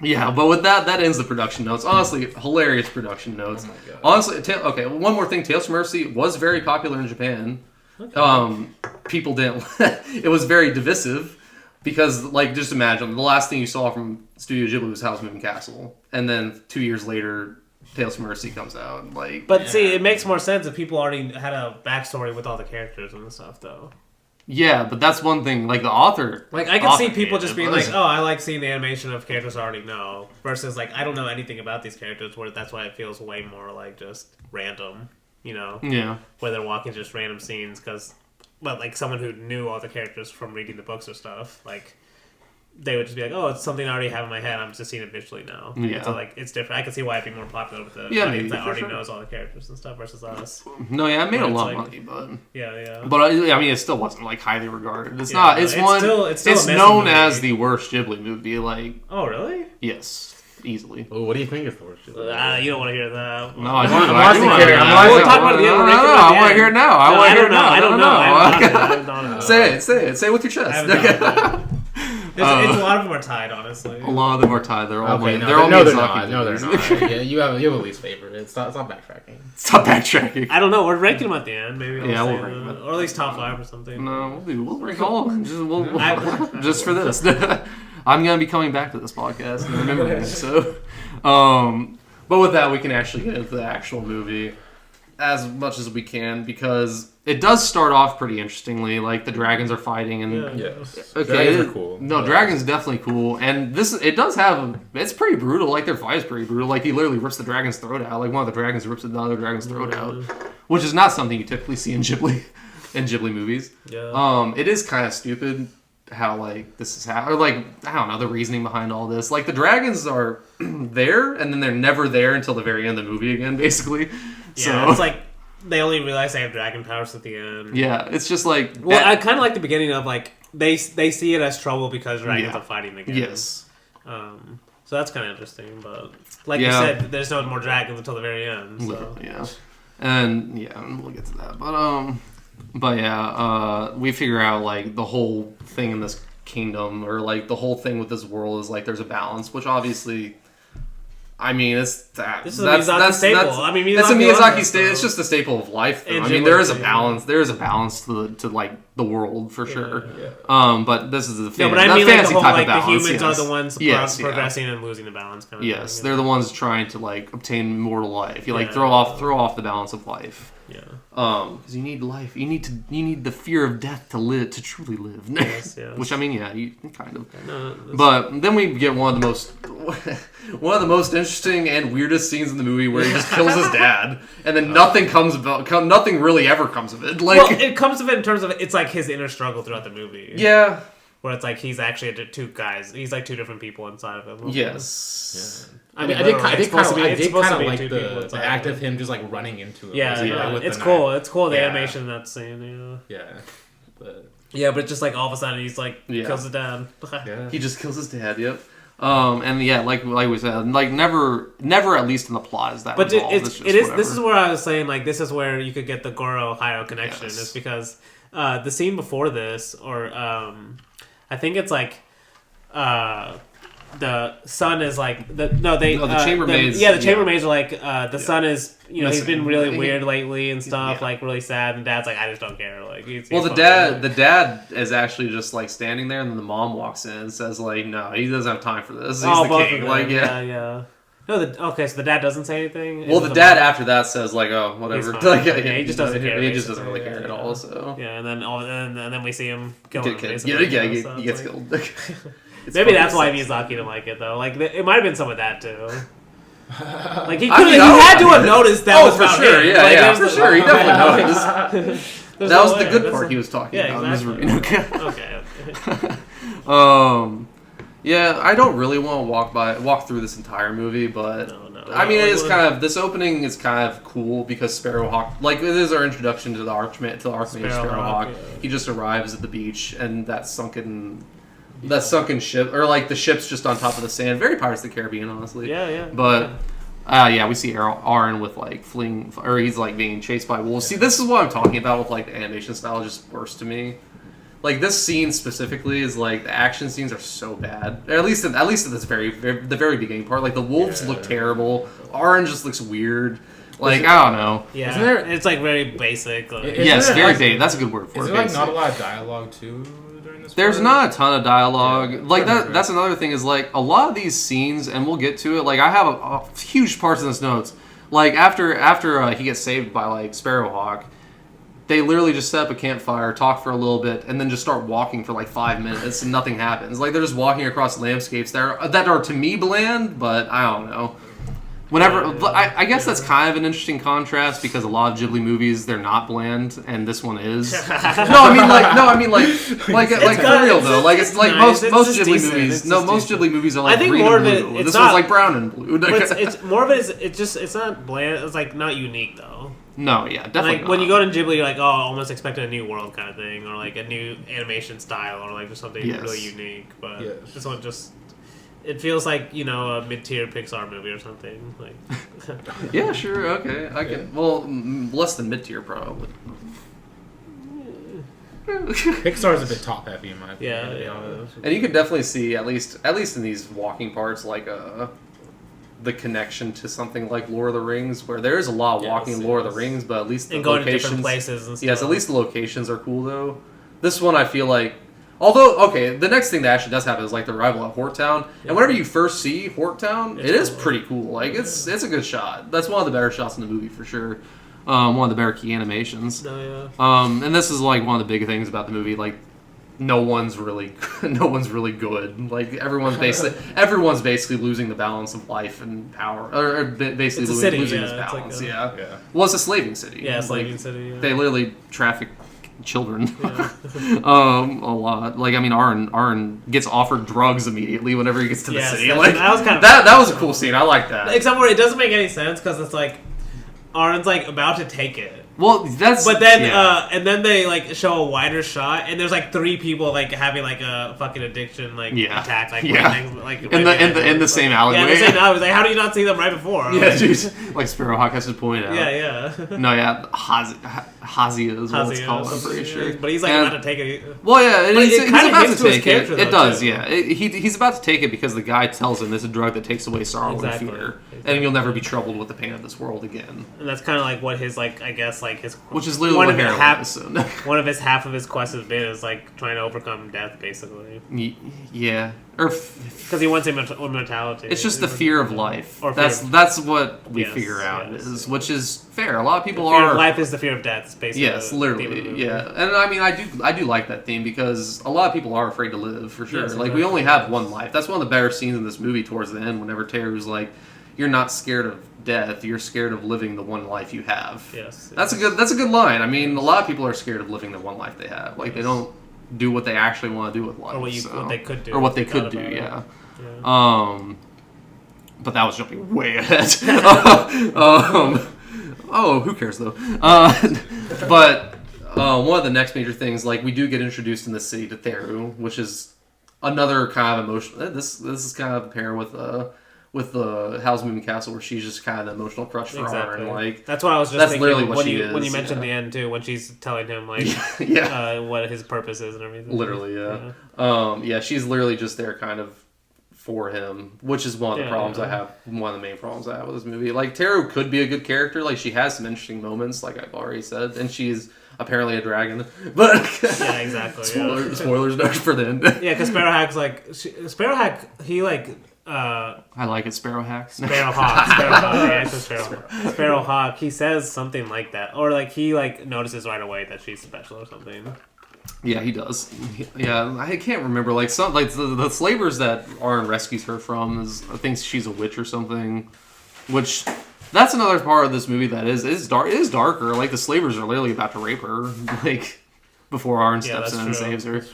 yeah. But with that ends the production notes. Honestly, hilarious production notes. Oh my god! Honestly, okay. One more thing: Tales from Earthsea was very popular in Japan. Okay. People didn't. It was very divisive. Because, like, just imagine, the last thing you saw from Studio Ghibli was Howl's Moving Castle. And then 2 years later, Tales from Earthsea comes out. Like, but see, it makes more sense if people already had a backstory with all the characters and stuff, though. Yeah, but that's one thing. Like, the author... Like, I can see people just being like, oh, I like seeing the animation of characters I already know. Versus, like, I don't know anything about these characters, where that's why it feels way more like just random, you know? Yeah. Where they're walking just random scenes, because... But, like, someone who knew all the characters from reading the books or stuff, like, they would just be like, oh, it's something I already have in my head, I'm just seeing it visually now. Yeah. So, like, it's different. I can see why it'd be more popular with the audience that already knows all the characters and stuff versus us. No, yeah, it made a lot of money, but... Yeah. But, I mean, it still wasn't, like, highly regarded. It's not... It's known as the worst Ghibli movie, like... Oh, really? Yes. Easily. Well, what do you think is the worst? You don't want to hear that. No, I want to hear it now. I don't know. Say it. Say it with your chest. a lot of them are tied, honestly. A lot of them are tied. They're all Okay, they're all no, they're Miyazaki not. No, they're movies. not. Yeah, you have a least favorite. Stop backtracking. Stop backtracking. I don't know. We're ranking them at the end, maybe. Yeah, we'll rank them. Or at least top 5 or something. No, we'll rank all of them. Just for this. I'm gonna be coming back to this podcast and remembering it. So, but with that, we can actually get into the actual movie as much as we can because it does start off pretty interestingly. Like the dragons are fighting and Yes. okay, Dragons are cool. No, dragons definitely cool, and it's pretty brutal. Like their fight is pretty brutal. Like he literally rips the dragon's throat out. Like one of the dragons rips the other dragon's throat out, which is not something you typically see in Ghibli movies. Yeah. It is kind of stupid how like this is how or like I don't know the reasoning behind all this. Like the dragons are there and then they're never there until the very end of the movie again, basically. Yeah, so it's like they only realize they have dragon powers at the end. yeah, it's just like well, I kind of like the beginning of like they see it as trouble because dragons are fighting again. Yes. So that's kind of interesting, but like you said, there's no more dragons until the very end. So. Yeah, and we'll get to that, but yeah, we figure out like the whole thing in this kingdom or like the whole thing with this world is like there's a balance, which obviously. I mean, it's that. This is a Miyazaki staple. I mean, it's a Miyazaki staple. It's just a staple of life. Though. I mean, there is a balance. There is a balance to like the world for sure. Yeah. But this is the but I mean, fantasy like the whole, type like of balance. the humans are the ones progressing yeah. and losing the balance. Kind of yes, thing, they're the ones trying to like obtain immortal life. You like throw off the balance of life. Yeah. Because you need life. You need the fear of death to live, to truly live. Yes. Which I mean, you kind of. No, but then we get one of the most interesting and weirdest scenes in the movie where he just kills his dad, and then nothing really ever comes of it. Like, well, it comes of it in terms of it's like his inner struggle throughout the movie. Yeah. Where it's like he's actually two guys. He's like two different people inside of him. Yes. Yeah. I mean, I did kind of like the act of him just like running into him. Yeah, it's cool. It's cool the animation in that scene. Yeah. But but just like all of a sudden he's like kills his dad. He just kills his dad. Yep. And like we said, like never at least in the plot is that. But it is. This is where I was saying like this is where you could get the Goro Hayao connection. Is because the scene before this, or I think it's like the son is like the chambermaids. The chambermaids are like the son is he's been really weird lately and stuff like really sad, and dad's like I just don't care like. The dad is actually just like standing there, and then the mom walks in and says like no, he doesn't have time for this. He's the king. Like yeah. No, so the dad doesn't say anything. Well, the dad after that says like, "Oh, whatever." He just doesn't care. He just doesn't really care at all. So and then we see him kill him. He gets killed. Maybe that's why Miyazaki didn't like it though. Like it might have been some of that too. Like he had to have noticed that. Oh, for sure. Him. For sure. He definitely noticed. That was the good part he was talking about. Exactly. Okay. Yeah, I don't really want to walk through this entire movie, but I mean, this opening is kind of cool because Sparrowhawk, like it is our introduction to the Archmage Sparrowhawk. Yeah. He just arrives at the beach and that sunken ship, or like the ship's just on top of the sand. Very Pirates of the Caribbean, honestly. Yeah. But we see Aaron with like fleeing, or he's like being chased by wolves. See, this is what I'm talking about with like the animation style just worse to me. Like this scene specifically is like the action scenes are so bad. Or at least at this the very beginning part. Like the wolves look terrible. Aaron just looks weird. Like I don't know. Yeah, it's like very basic. Yes, very basic. That's a good word for it. Is there like not a lot of dialogue too? There's not a ton of dialogue. Like that's another thing is like a lot of these scenes, and we'll get to it. Like I have a huge parts in this notes. Like after he gets saved by like Sparrowhawk, they literally just set up a campfire, talk for a little bit, and then just start walking for like 5 minutes, and nothing happens. Like they're just walking across landscapes that are to me bland, but I don't know. I guess that's kind of an interesting contrast because a lot of Ghibli movies they're not bland and this one is. I mean like for real though. Like it's like most Ghibli movies. Most Ghibli movies are like green and blue. This one's like brown and blue. It's more of it is it's not bland. It's like not unique though. No, yeah, definitely. Like when you go to Ghibli, you're like, oh, almost expecting a new world kind of thing, or like a new animation style, or like just something really unique. But this one just. It feels like, a mid-tier Pixar movie or something. Like, yeah, sure, okay. I can. Well, less than mid-tier probably. Pixar's a bit top heavy in my opinion. Yeah. And you can definitely see at least in these walking parts, like the connection to something like Lord of the Rings, where there is a lot of walking in Lord of the Rings, but at least the going locations, to different places and stuff. Yes, at least the locations are cool though. This one I feel like, although okay, the next thing that actually does happen is like the arrival at Hortown, and whenever you first see Hortown, it is pretty cool. Like it's a good shot. That's one of the better shots in the movie for sure. One of the better key animations. Oh, yeah. And this is like one of the big things about the movie, like. No one's really good. Like everyone's basically losing the balance of life and power, or basically losing its balance. Well, it's a slaving city. Yeah, slaving city. Yeah. They literally traffic children a lot. Like I mean, Arn gets offered drugs immediately whenever he gets to the city. Like that was kind of that was a cool scene. I like that. Except where it doesn't make any sense because it's like Arn's like about to take it. Well, that's. But then, and then they like show a wider shot, and there's like 3 people like having like a fucking addiction attack, like in the same alleyway. Yeah, in the same alleyway. Like, how do you not see them right before? Yeah, dude. Like Sparrowhawk has to point out. Yeah. No, yeah, Hazia is what it's called. I'm pretty sure. But he's like about to take it. Well, yeah, it kind of hits to his character. It does, yeah. He's about to take it because the guy tells him it's a drug that takes away sorrow and fear, and you'll never be troubled with the pain of this world again. And that's kind of like what his I guess his which is literally one of his half of his quest has been is like trying to overcome death, basically. Yeah, or because he wants immortality. It's just the fear of life. That's what we figure out which is fair. A lot of people are. Life is the fear of death, basically. Yes, literally. Yeah, and I mean, I do like that theme because a lot of people are afraid to live for sure. Yes, like we only have one life. That's one of the better scenes in this movie towards the end. Whenever Teru's like, "You're not scared of death. You're scared of living the one life you have." Yes. That's a good line. I mean, a lot of people are scared of living the one life they have. Like they don't do what they actually want to do with life, or what they could do, or what they could do. Yeah. But that was jumping way ahead. Oh, who cares though? But one of the next major things, like we do get introduced in the city to Theru, which is another kind of emotional. This is kind of a pair with the Howl's Moving Castle, where she's just kind of an emotional crush for her, and like that's what I was just. That's thinking literally what she is. When you mentioned the end too, when she's telling him like what his purpose is and everything. Literally, yeah. She's literally just there, kind of for him, which is one of the problems I have. One of the main problems I have with this movie. Like Teru could be a good character. Like she has some interesting moments, like I've already said, and she's apparently a dragon. But yeah, exactly. Spoilers for the end. Yeah, because Sparrowhack, he like. I like it, Sparrowhack. Sparrowhawk. He says something like that, or like he like notices right away that she's special or something. Yeah, he does. Yeah, I can't remember. Like some like the slavers that Arn rescues her from thinks she's a witch or something, which. That's another part of this movie that is darker. Like the slavers are literally about to rape her, like before Arn steps in and saves her.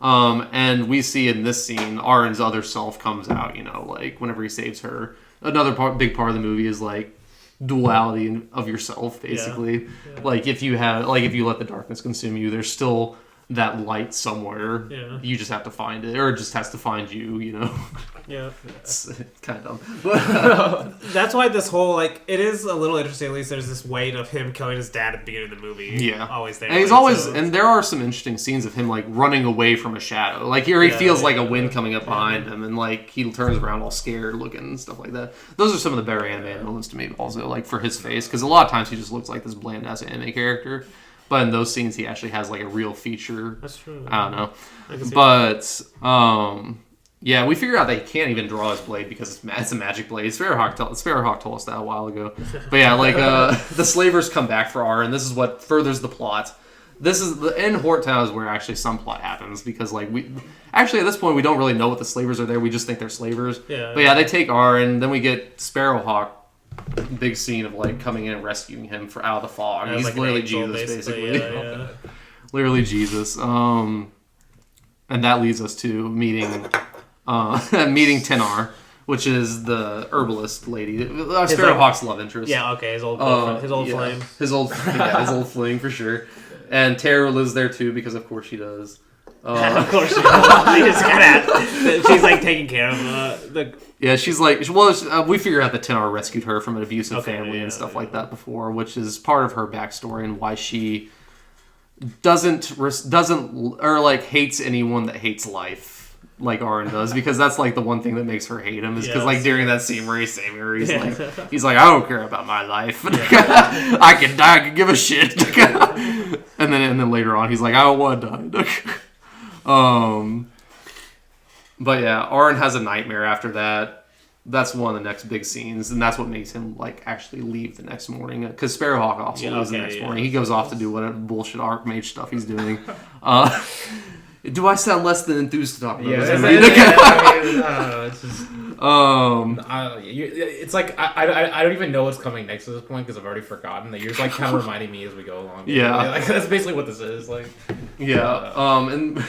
And we see in this scene, Arn's other self comes out. You know, like whenever he saves her. Another big part of the movie is like duality of yourself, basically. Yeah. Like if you let the darkness consume you, there's still that light somewhere. Yeah. You just have to find it, or it just has to find you. You know. Yeah, it's kind of dumb. But that's why this whole it is a little interesting. At least there's this weight of him killing his dad at the beginning of the movie. Yeah, always there. And he's always and there are some interesting scenes of him like running away from a shadow. Like here, he feels like a wind coming up behind him, and like he turns around all scared looking and stuff like that. Those are some of the better animated moments to me. Also, like for his face, because a lot of times he just looks like this bland ass anime character. But in those scenes, he actually has like a real feature. That's true. I don't know, but yeah, we figured out that he can't even draw his blade because it's a magic blade. Sparrowhawk told us that a while ago. But yeah, like the slavers come back for R, and this is what furthers the plot. This is in Hortown is where actually some plot happens because like we actually at this point we don't really know what the slavers are there. We just think they're slavers. Yeah. But yeah, they take R, and then we get Sparrowhawk. Big scene of like coming in and rescuing him out of the fog. He's like literally Jesus, basically. Yeah. Literally Jesus. And that leads us to meeting Tenar, which is the herbalist lady. Sparrowhawk's love interest. Yeah, okay, his old flame. His old flame for sure. And Tara lives there too because of course she does. Of course she does. She's like taking care of the. Yeah, she's like, we figured out that Tenar rescued her from an abusive family and stuff like that before, which is part of her backstory and why she doesn't or like hates anyone that hates life. Like Aaron does, because that's like the one thing that makes her hate him is because like during that scene where he's saving her, he's like, I don't care about my life. I can die. I can give a shit. and then later on, he's like, I don't want to die. But yeah, Aaron has a nightmare after that. That's one of the next big scenes, and that's what makes him like actually leave the next morning. Because Sparrowhawk also leaves the next morning. He goes off to do whatever bullshit Archmage stuff he's doing. Do I sound less than enthused to talk about this? It's like I don't even know what's coming next at this point because I've already forgotten. That you're just like kind of reminding me as we go along. Yeah, like, that's basically what this is. Like, and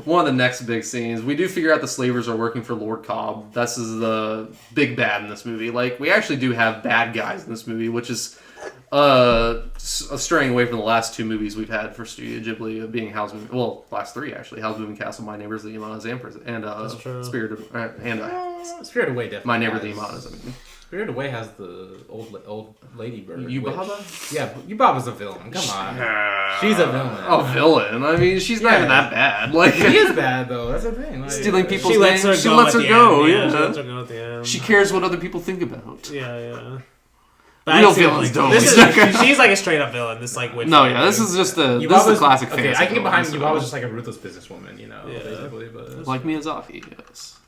one of the next big scenes, we do figure out the slavers are working for Lord Cobb. This is the big bad in this movie. Like, we actually do have bad guys in this movie, which is straying away from the last two movies we've had for Studio Ghibli of being Howl's Moving... Well, last three, actually. Howl's Moving Castle, My Neighbors, the Yamadas, and Spirited Away, definitely. My Neighbor, the Yamadas, I mean. Spirited Away has the old lady bird. Yubaba? Yeah, Yubaba's a villain. Come on. She's a villain. A villain? I mean, she's not even that bad. Like, she is bad, though. That's the thing. Like, stealing people's names. She lets her go. Yeah, she lets her go at the end. She cares what other people think about. Yeah. Real villains don't. She's like a straight up villain. This like witch. No, yeah, this is just the classic fantasy. Okay, I can get behind Yubaba's just like a ruthless businesswoman, you know, basically. But like Miyazaki, yes.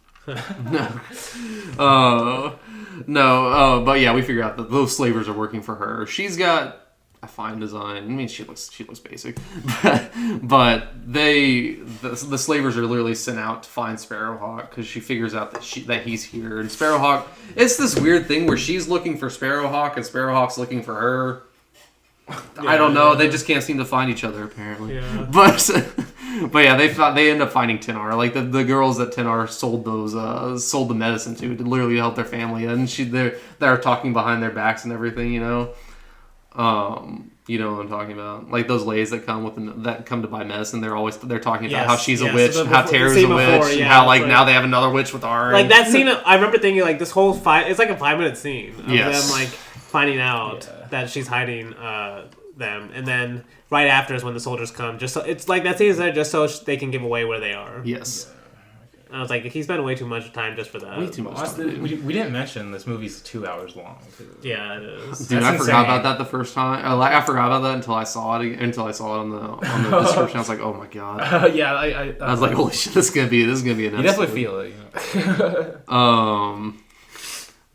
But yeah, we figure out that those slavers are working for her. She's got a fine design. I mean, she looks basic, but the slavers are literally sent out to find Sparrowhawk because she figures out that he's here. And Sparrowhawk, it's this weird thing where she's looking for Sparrowhawk and Sparrowhawk's looking for her. I don't know. They just can't seem to find each other apparently. Yeah. But yeah, they end up finding Tinar. Like the girls that Tinar sold the medicine to literally help their family, and they're talking behind their backs and everything. You know what I'm talking about? Like those ladies that come to buy medicine. They're talking about how she's a witch, and how Tara's a witch, and how now they have another witch with Aaron. Like that scene, I remember thinking like this whole it's like a 5-minute scene of them like finding out that she's hiding them, and then right after is when the soldiers come. Just so it's like that scene is there just so they can give away where they are. Yes. And I was like, he spent way too much time just for that. Way too much time. We didn't mention this movie's 2 hours long. Yeah, it is. Dude, I forgot about that the first time. I forgot about that until I saw it on the description. I was like, oh my god. I was like, holy shit, this is gonna be an episode. You definitely feel it. You know?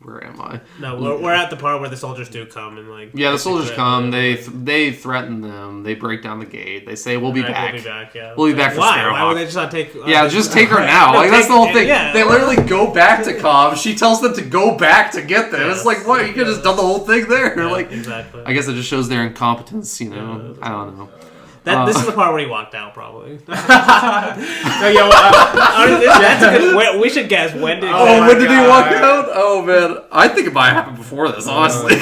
Where am I? No, we're at the part where the soldiers do come and like. Yeah, the soldiers come. They threaten them. They break down the gate. They say, "We'll be back. We'll be back. Yeah. We'll be back for Sparrowhawk." Why would they just not take? Just take her now. Like that's the whole thing. Yeah. They literally go back to Cobb. She tells them to go back to get them. Yes. It's like, what? You could have just done the whole thing there. Yeah, like, exactly. I guess it just shows their incompetence. You know, I don't know. This is the part where he walked out, probably. That's a good. We should guess when did. When did he walk out? Oh man, I think it might have happened before this. Honestly,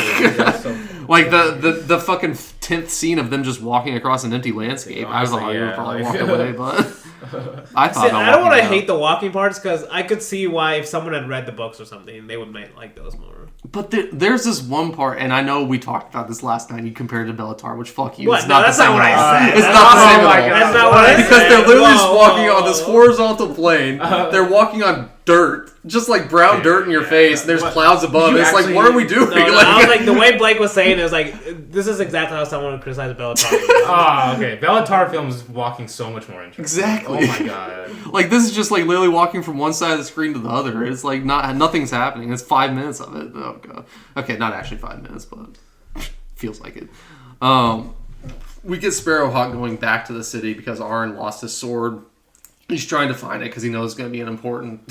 like the fucking 10th scene of them just walking across an empty landscape. I was like, you probably walked away, but I thought. I don't want to hate the walking parts because I could see why if someone had read the books or something, they would like those more. But there's this one part, and I know we talked about this last night. You compared it to Bellatar, which fuck you. What? It's not that's not what I said. It's not the same at all. That's not what I said. Because they're literally just walking on this horizontal plane. They're walking on dirt, just like brown dirt in your face. And there's clouds above. It's like, what are we doing? I was like, the way Blake was saying it was like, this is exactly how someone would criticize Bellatar. Okay. Bellatar films walking so much more interesting. Exactly. Oh my god. Like this is just like literally walking from one side of the screen to the other. It's like nothing's happening. It's 5 minutes of it. Oh god. Okay, not actually 5 minutes, but feels like it. We get Sparrowhawk going back to the city because Aaron lost his sword. He's trying to find it because he knows it's going to be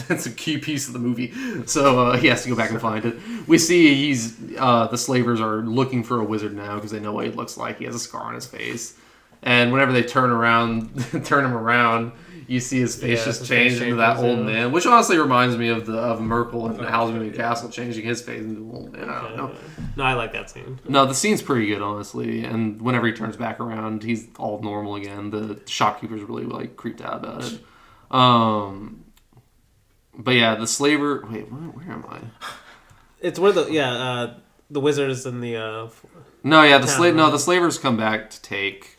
it's a key piece of the movie. So he has to go back and find it. We see the slavers are looking for a wizard now because they know what he looks like. He has a scar on his face. And whenever they turn him around, you see his face just change into that old man, which honestly reminds me of Merkel and Howl's Moving Castle changing his face into an old man. I don't know. No, I like that scene. No, the scene's pretty good, honestly. And whenever he turns back around, he's all normal again. The shopkeeper's really like creeped out about it. But yeah, the slaver. Wait, where am I? It's where the wizards and the. The slavers come back to take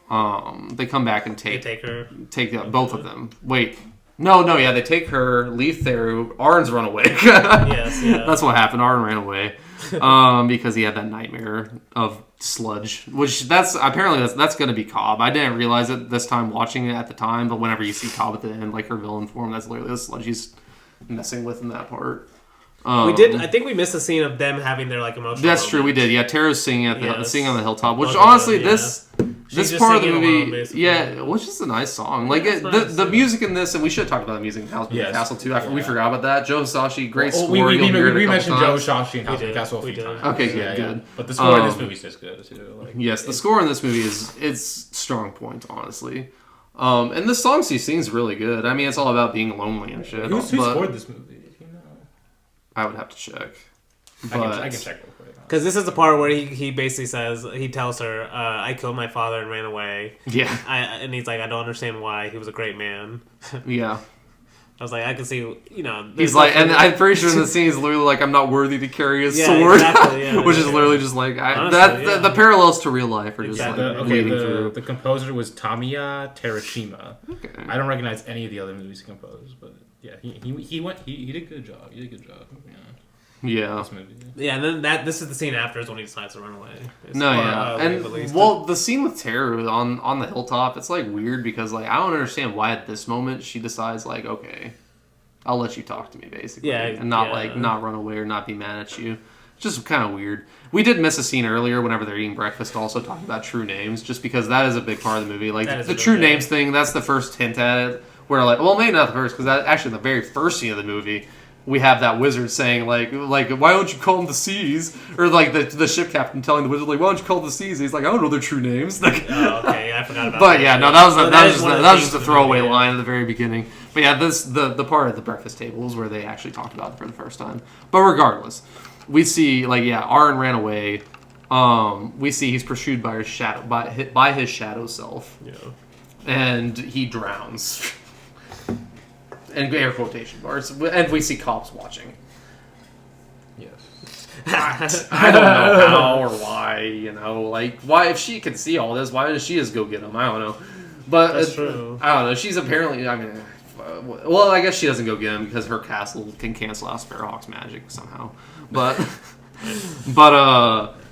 They come back and They take her. Take both of them. Wait. No, yeah, they take her, leave Theru, Arn's run away. Yes, yeah. That's what happened. Arn ran away. Because he had that nightmare of sludge, which that's going to be Cobb. I didn't realize it this time watching it at the time, but whenever you see Cobb at the end, like her villain form, that's literally the sludge he's messing with in that part. We did. I think we missed the scene of them having their like emotional. That's true. We did. Yeah, Teru's singing singing on the hilltop, which honestly, this part of the movie, which is a nice song. Like the music in this, and we should talk about the music in House of the Castle too. We forgot about that. Joe Hisaishi, great score. We mentioned Joe Hisaishi in House of the Castle a few times. Okay, good. But the score in this movie is just good too. Yes, the score in this movie is strong point, honestly. And the songs he sings really good. I mean, it's all about being lonely and shit. Who scored this movie? I would have to check. I can check real quick. Because this is the part where he basically says, he tells her, I killed my father and ran away. Yeah. And he's like, I don't understand why. He was a great man. Yeah. I was like, I can see, He's like, and I'm pretty sure in the scene he's literally like, I'm not worthy to carry a sword. Exactly, which is literally just like, the parallels to real life are just the composer was Tamiya Terashima. Okay. I don't recognize any of the other movies he composed, but yeah, he did a good job. He did a good job. Yeah. This movie. Yeah, and then this is the scene after is when he decides to run away. The scene with Teru on the hilltop, it's like weird because like I don't understand why at this moment she decides like, okay, I'll let you talk to me basically, and not run away or not be mad at you. It's just kind of weird. We did miss a scene earlier whenever they're eating breakfast, also talking about true names, just because that is a big part of the movie. Like the true names thing, that's the first hint at it. Where like, well, maybe not the first, because actually the very first scene of the movie, we have that wizard saying like why don't you call them the seas, or like the ship captain telling the wizard like, why don't you call them the seas? And he's like, I don't know their true names. Like, okay, I forgot about. But yeah, no, that was just a throwaway line at the very beginning. But yeah, the part at the breakfast table is where they actually talked about it for the first time. But regardless, we see Arn ran away. We see he's pursued by his shadow by his shadow self. Yeah. And he drowns. And air quotation marks. And we see cops watching. Yes. I don't know how or why, like, why, if she could see all this, why doesn't she just go get him? I don't know. But that's true. I don't know. She's apparently, well, I guess she doesn't go get him because her castle can cancel out Sparrowhawk's magic somehow. But,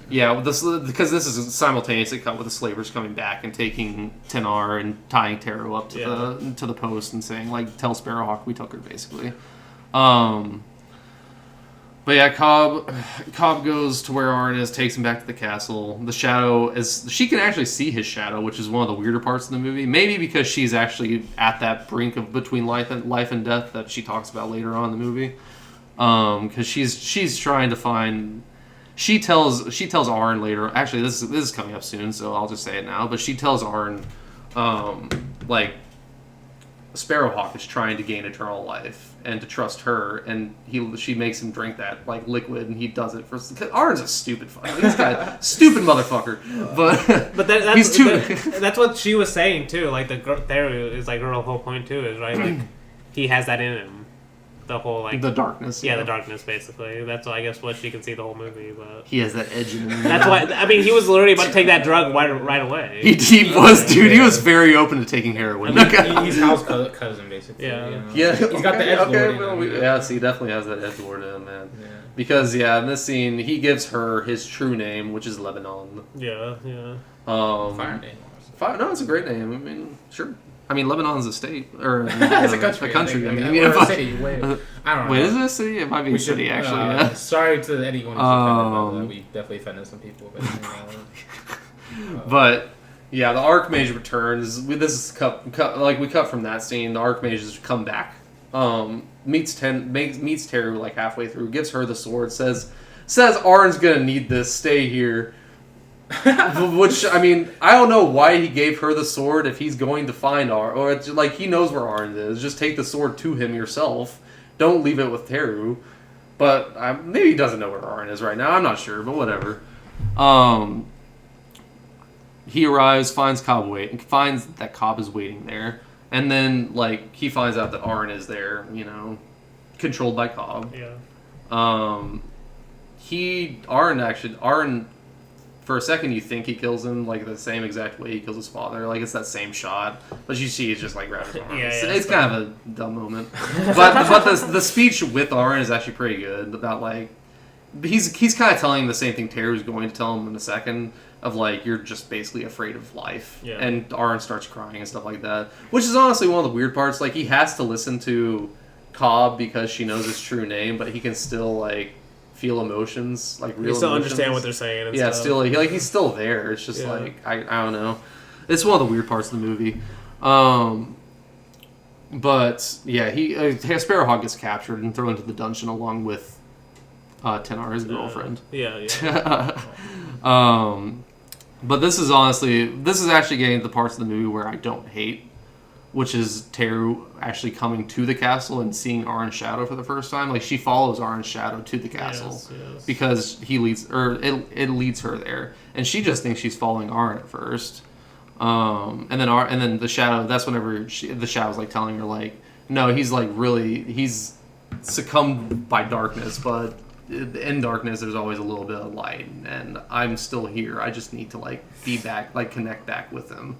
yeah, because this is simultaneously cut with the slavers coming back and taking Tenar and tying Teru up to the post and saying like, tell Sparrowhawk we took her basically. But yeah, Cobb goes to where Arn is, takes him back to the castle. The shadow she can actually see his shadow, which is one of the weirder parts of the movie. Maybe because she's actually at that brink of between life and death that she talks about later on in the movie. Because she's trying to find. She tells Arn later. Actually, this is coming up soon, so I'll just say it now. But she tells Arn, like, Sparrowhawk is trying to gain eternal life and to trust her, and she makes him drink that like liquid, and he does it for. Arn's a stupid fucker. This guy, stupid motherfucker. But he's too. That's what she was saying too. Like there is like her whole point too is right. Like he has that in him. The whole like the darkness, the darkness basically. That's I guess what she can see the whole movie. But he has that edge in him. That's why I mean he was literally about to take that drug right away. He was, dude. He was very open to taking heroin. I mean, he's Hal's cousin basically. Yeah, He's got the edge lord in him. Yeah, so he definitely has that edge lord in him, man. Yeah. Because in this scene he gives her his true name, which is Lebanon. Yeah. Fire name. No, it's a great name. I mean, sure. I mean, Lebanon's a state, or it's a country. I mean, a city. I don't know. Wait, is it a city? It might be a city, actually. Yeah. Sorry to anyone who's offended by that. We definitely offended some people. But yeah, the Archmage returns. This is we cut from that scene. The Archmages come back. Meets Teru like halfway through. Gives her the sword. Says Arn's gonna need this. Stay here. Which, I mean, I don't know why he gave her the sword if he's going to find Arn, or it's like he knows where Arn is. Just take the sword to him yourself. Don't leave it with Teru. But maybe he doesn't know where Arn is right now. I'm not sure, but whatever. He arrives, finds that Cobb is waiting there, and then like he finds out that Arn is there. Controlled by Cobb. Yeah. Arn for a second you think he kills him like the same exact way he kills his father. Like it's that same shot, but you see he's just like grabbing his arms. It's kind of a dumb moment. but the speech with Aaron is actually pretty good about like he's kind of telling him the same thing Teru's going to tell him in a second. Of like you're just basically afraid of life, and Aaron starts crying and stuff like that, which is honestly one of the weird parts. Like he has to listen to Cobb because she knows his true name, but he can still like feel emotions, like real. You still emotions. understand what they're saying. And yeah, stuff. still like he's still there. It's just like I don't know. It's one of the weird parts of the movie. But yeah, Sparrowhawk gets captured and thrown into the dungeon along with Tenar, his girlfriend. But this is actually getting to the parts of the movie where I don't hate, which is Teru actually coming to the castle and seeing Aaron's shadow for the first time. Like she follows Aaron's shadow to the castle because he leads, or it leads her there, and she just thinks she's following Aaron at first. And then the shadow. That's whenever the shadow's like telling her like, no, he's succumbed by darkness, but in darkness there's always a little bit of light, and I'm still here. I just need to like be back, like connect back with him,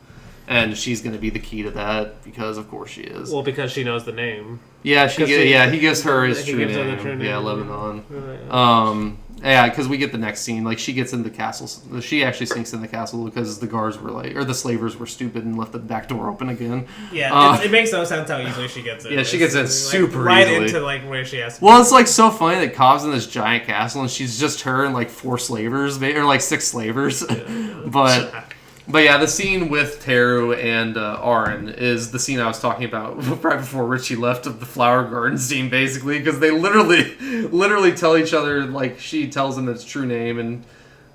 and she's gonna be the key to that because of course she is. Well, because she knows the name. Yeah, he gives her his true name. Yeah, Lebanon. Right. Yeah, because we get the next scene. Like she gets in the castle. She actually sneaks in the castle because the guards were like, or the slavers were stupid and left the back door open again. Yeah, it makes no sense how easily she gets in. Yeah, she gets in super right easily. into like where she has to. Well, it's like so funny that Cobb's in this giant castle and she's just her and like 4 slavers, or like 6 slavers. Yeah. But yeah, the scene with Teru and Aaron is the scene I was talking about right before Richie left of the flower garden scene, basically, because they literally tell each other, like, she tells him his true name,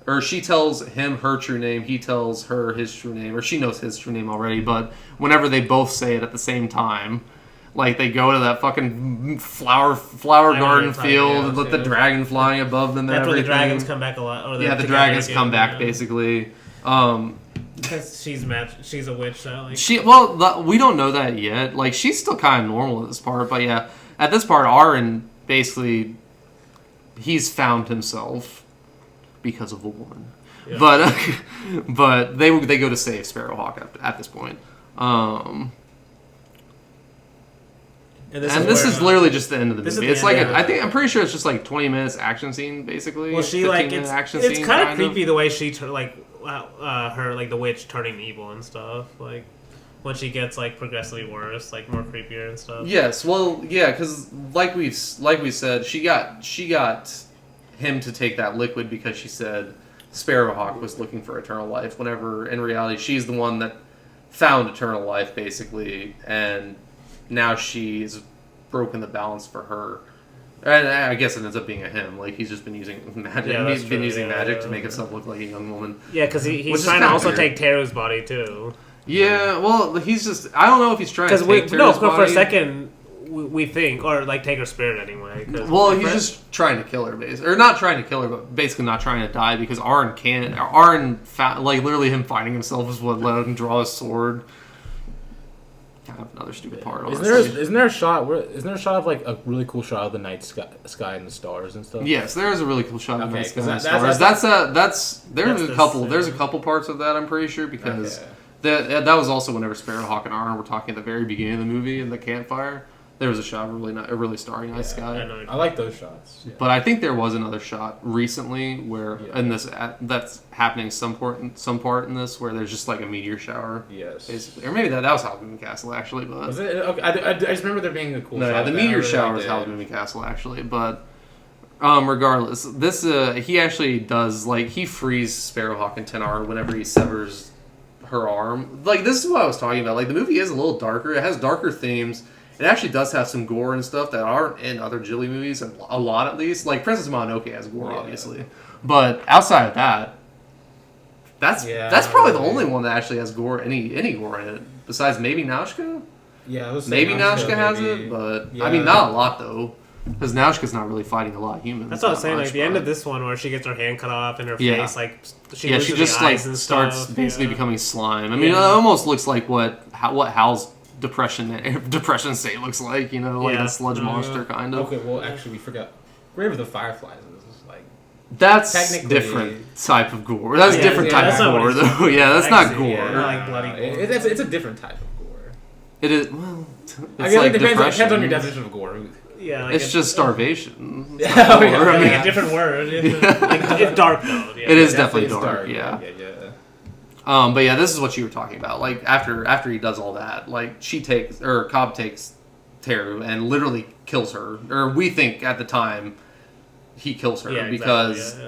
or she tells him her true name, he tells her his true name, or she knows his true name already, but whenever they both say it at the same time, like, they go to that fucking flower garden field and let the dragon flying above them and everything. That's where the dragons come back a lot. The dragons come back, basically. Because she's a witch, so like... we don't know that yet. Like she's still kind of normal at this part, but yeah, at this part, Aaron basically he's found himself because of a woman. Yeah. But they go to save Sparrowhawk at this point. And this is literally just the end of the movie. It's like I'm pretty sure it's just like 20 minutes action scene basically. Well, she like it's kind of creepy the way she her like the witch turning evil and stuff, like when she gets like progressively worse, like more creepier and stuff. Yes, well, yeah, because like we said, she got him to take that liquid because she said Sparrowhawk was looking for eternal life. Whenever in reality she's the one that found eternal life, basically, and now she's broken the balance for her. And I guess it ends up being a him. Like, he's just been using magic. Yeah, he's been using magic to make himself look like a young woman. Yeah, because he's trying to also take Teru's body, too. Yeah, well, he's just... I don't know if he's trying to take Teru's body. For a second, we think... Or, like, take her spirit anyway. Well, he's just trying to kill her, basically. Or not trying to kill her, but basically not trying to die, because Aaron can't... like, literally him finding himself is what let him draw his sword. Kind of another stupid part. Isn't there a shot of like a really cool shot of the night sky and the stars and stuff? Yes, there is a really cool shot of the night sky and the stars. There's a couple parts of that I'm pretty sure because that was also whenever Sparrowhawk and Aaron were talking at the very beginning of the movie in the campfire. There was a shot of a really starry night sky. I like those shots. Yeah. But I think there was another shot recently where in this that's happening some part in this where there's just like a meteor shower. Yes. Basically. Or maybe that was Howl's Moving Castle actually, but was it? Okay, I just remember there being a cool shot. Yeah, the meteor shower is Howl's Moving Castle actually, but regardless, this he actually does like he frees Sparrowhawk and Tenar whenever he severs her arm. Like this is what I was talking about. Like the movie is a little darker. It has darker themes. It actually does have some gore and stuff that aren't in other Ghibli movies, a lot at least. Like Princess Mononoke has gore, obviously, but outside of that, that's probably the only one that actually has gore, any gore in it. Besides maybe Nausicaa. Yeah, maybe Nausicaa has it, but I mean not a lot though, because Nausicaa's not really fighting a lot of humans. That's what I was saying. Like the end of this one, where she gets her hand cut off and her face, like she just like starts basically becoming slime. I mean, it almost looks like what Howl's depression state looks like, like a sludge monster kind of. Okay, well actually we forgot Grave of the Fireflies is like That's different type of gore. That's different type of gore, though. Yeah, that's not gore. Like bloody gore. It's a different type of gore. It is. Well, it's it depends on your definition of gore. Yeah, like it's just starvation. It's like a different word. Like, it's dark though. Yeah. It is definitely dark. Yeah. Yeah. But yeah, this is what you were talking about. Like after he does all that, like Cobb takes Teru and literally kills her, or we think at the time he kills her because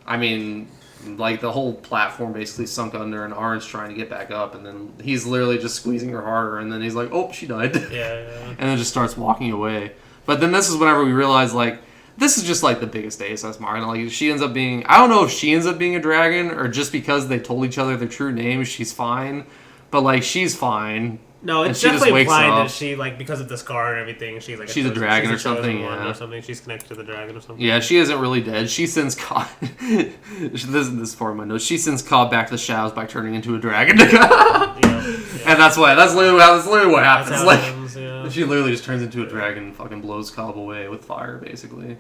I mean, like the whole platform basically sunk under, and Aaron's trying to get back up, and then he's literally just squeezing her harder, and then he's like, "Oh, she died," and then just starts walking away. But then this is whenever we realize, like, this is just, like, the biggest Deus Ex Machina. Like, she ends up being... I don't know if she ends up being a dragon, or just because they told each other their true names, she's fine. But, like, she's fine. No, it's definitely implied that she, like, because of the scar and everything, she's, like... She's a dragon or something, or something. She's connected to the dragon or something. Yeah, she isn't really dead. She sends Cobb... this is part of my notes. She sends Cobb back to the shadows by turning into a dragon. And that's literally what happens. She literally just turns into a dragon and fucking blows Cobb away with fire, basically.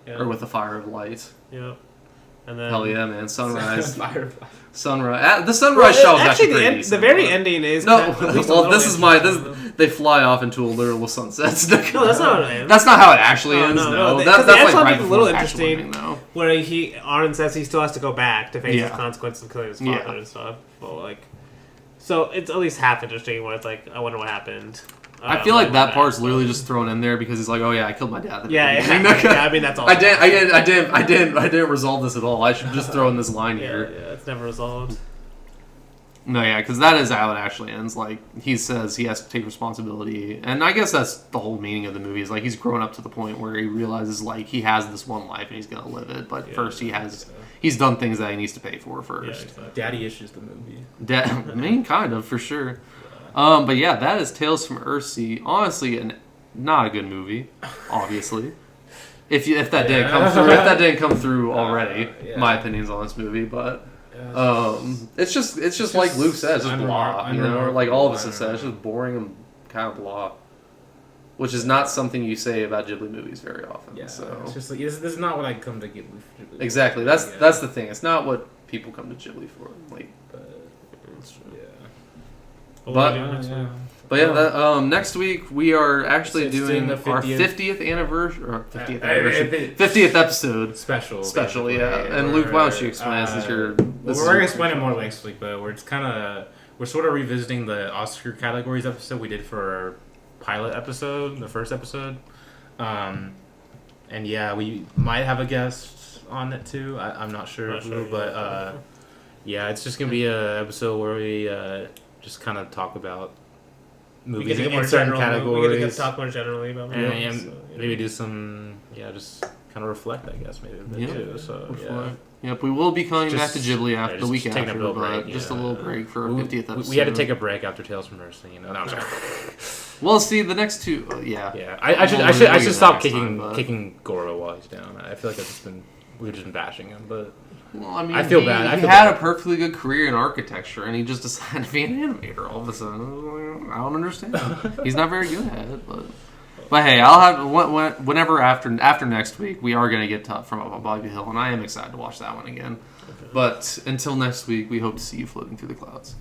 Or with the fire of light. Yeah. And then... Hell yeah, man. Sunrise. Sunrise. The sunrise shot was actually pretty decent. The very ending is... No, they fly off into a literal sunset. No, that's not how it ends. That's not how it actually ends, no. That's like right a little interesting, where Aaron says he still has to go back to face the consequences of killing his father and stuff. But, like... So it's at least half interesting where it's like, I wonder what happened. I feel like that part's literally just thrown in there because he's like, "Oh yeah, I killed my dad." Yeah, I mean that's all. I didn't resolve this at all. I should just throw in this line here. Yeah, it's never resolved. No, yeah, because that is how it actually ends. Like he says, he has to take responsibility, and I guess that's the whole meaning of the movie. Is like he's grown up to the point where he realizes like he has this one life and he's gonna live it. But first, he's done things that he needs to pay for first. Yeah, exactly. Daddy issues the movie. I mean, kind of for sure. But yeah, that is Tales from Earthsea. Honestly, not a good movie. Obviously, if that didn't come through already, my opinions on this movie. But it's just like Luke says, just blah. You know, like all of us have said, it's just boring and kind of blah. Which is not something you say about Ghibli movies very often. Yeah, so it's just like this is not what I come to Ghibli for. Exactly. That's the thing. It's not what people come to Ghibli for. Like, But yeah, next week we are actually doing our 50th anniversary, or 50th episode special. Yeah, and Luke, why don't you explain this? We're gonna explain it more next week, but we're sort of revisiting the Oscar categories episode we did for our pilot episode, the first episode, and yeah, we might have a guest on it too. I'm not sure who, but yeah, it's just gonna be an episode where we just kind of talk about movies in certain categories. We get to talk more generally about movies. And maybe do some, just kind of reflect, I guess, maybe a bit too. So, Yep, we will be coming back to Ghibli after the week after, but just a little break for our 50th episode. We had to take a break after Tales from Earthsea, you know. No, I'm sorry. Well, see, the next two, I should stop kicking Goro while he's down. I feel like we've just been bashing him, but. Well, I mean, I feel bad. He had a perfectly good career in architecture, and he just decided to be an animator all of a sudden. I don't understand. He's not very good at it, but hey, I'll have whenever after next week we are going to get from Up on Bobby Hill, and I am excited to watch that one again. Okay. But until next week, we hope to see you floating through the clouds.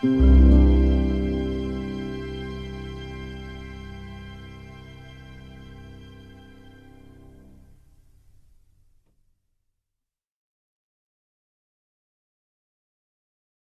うん。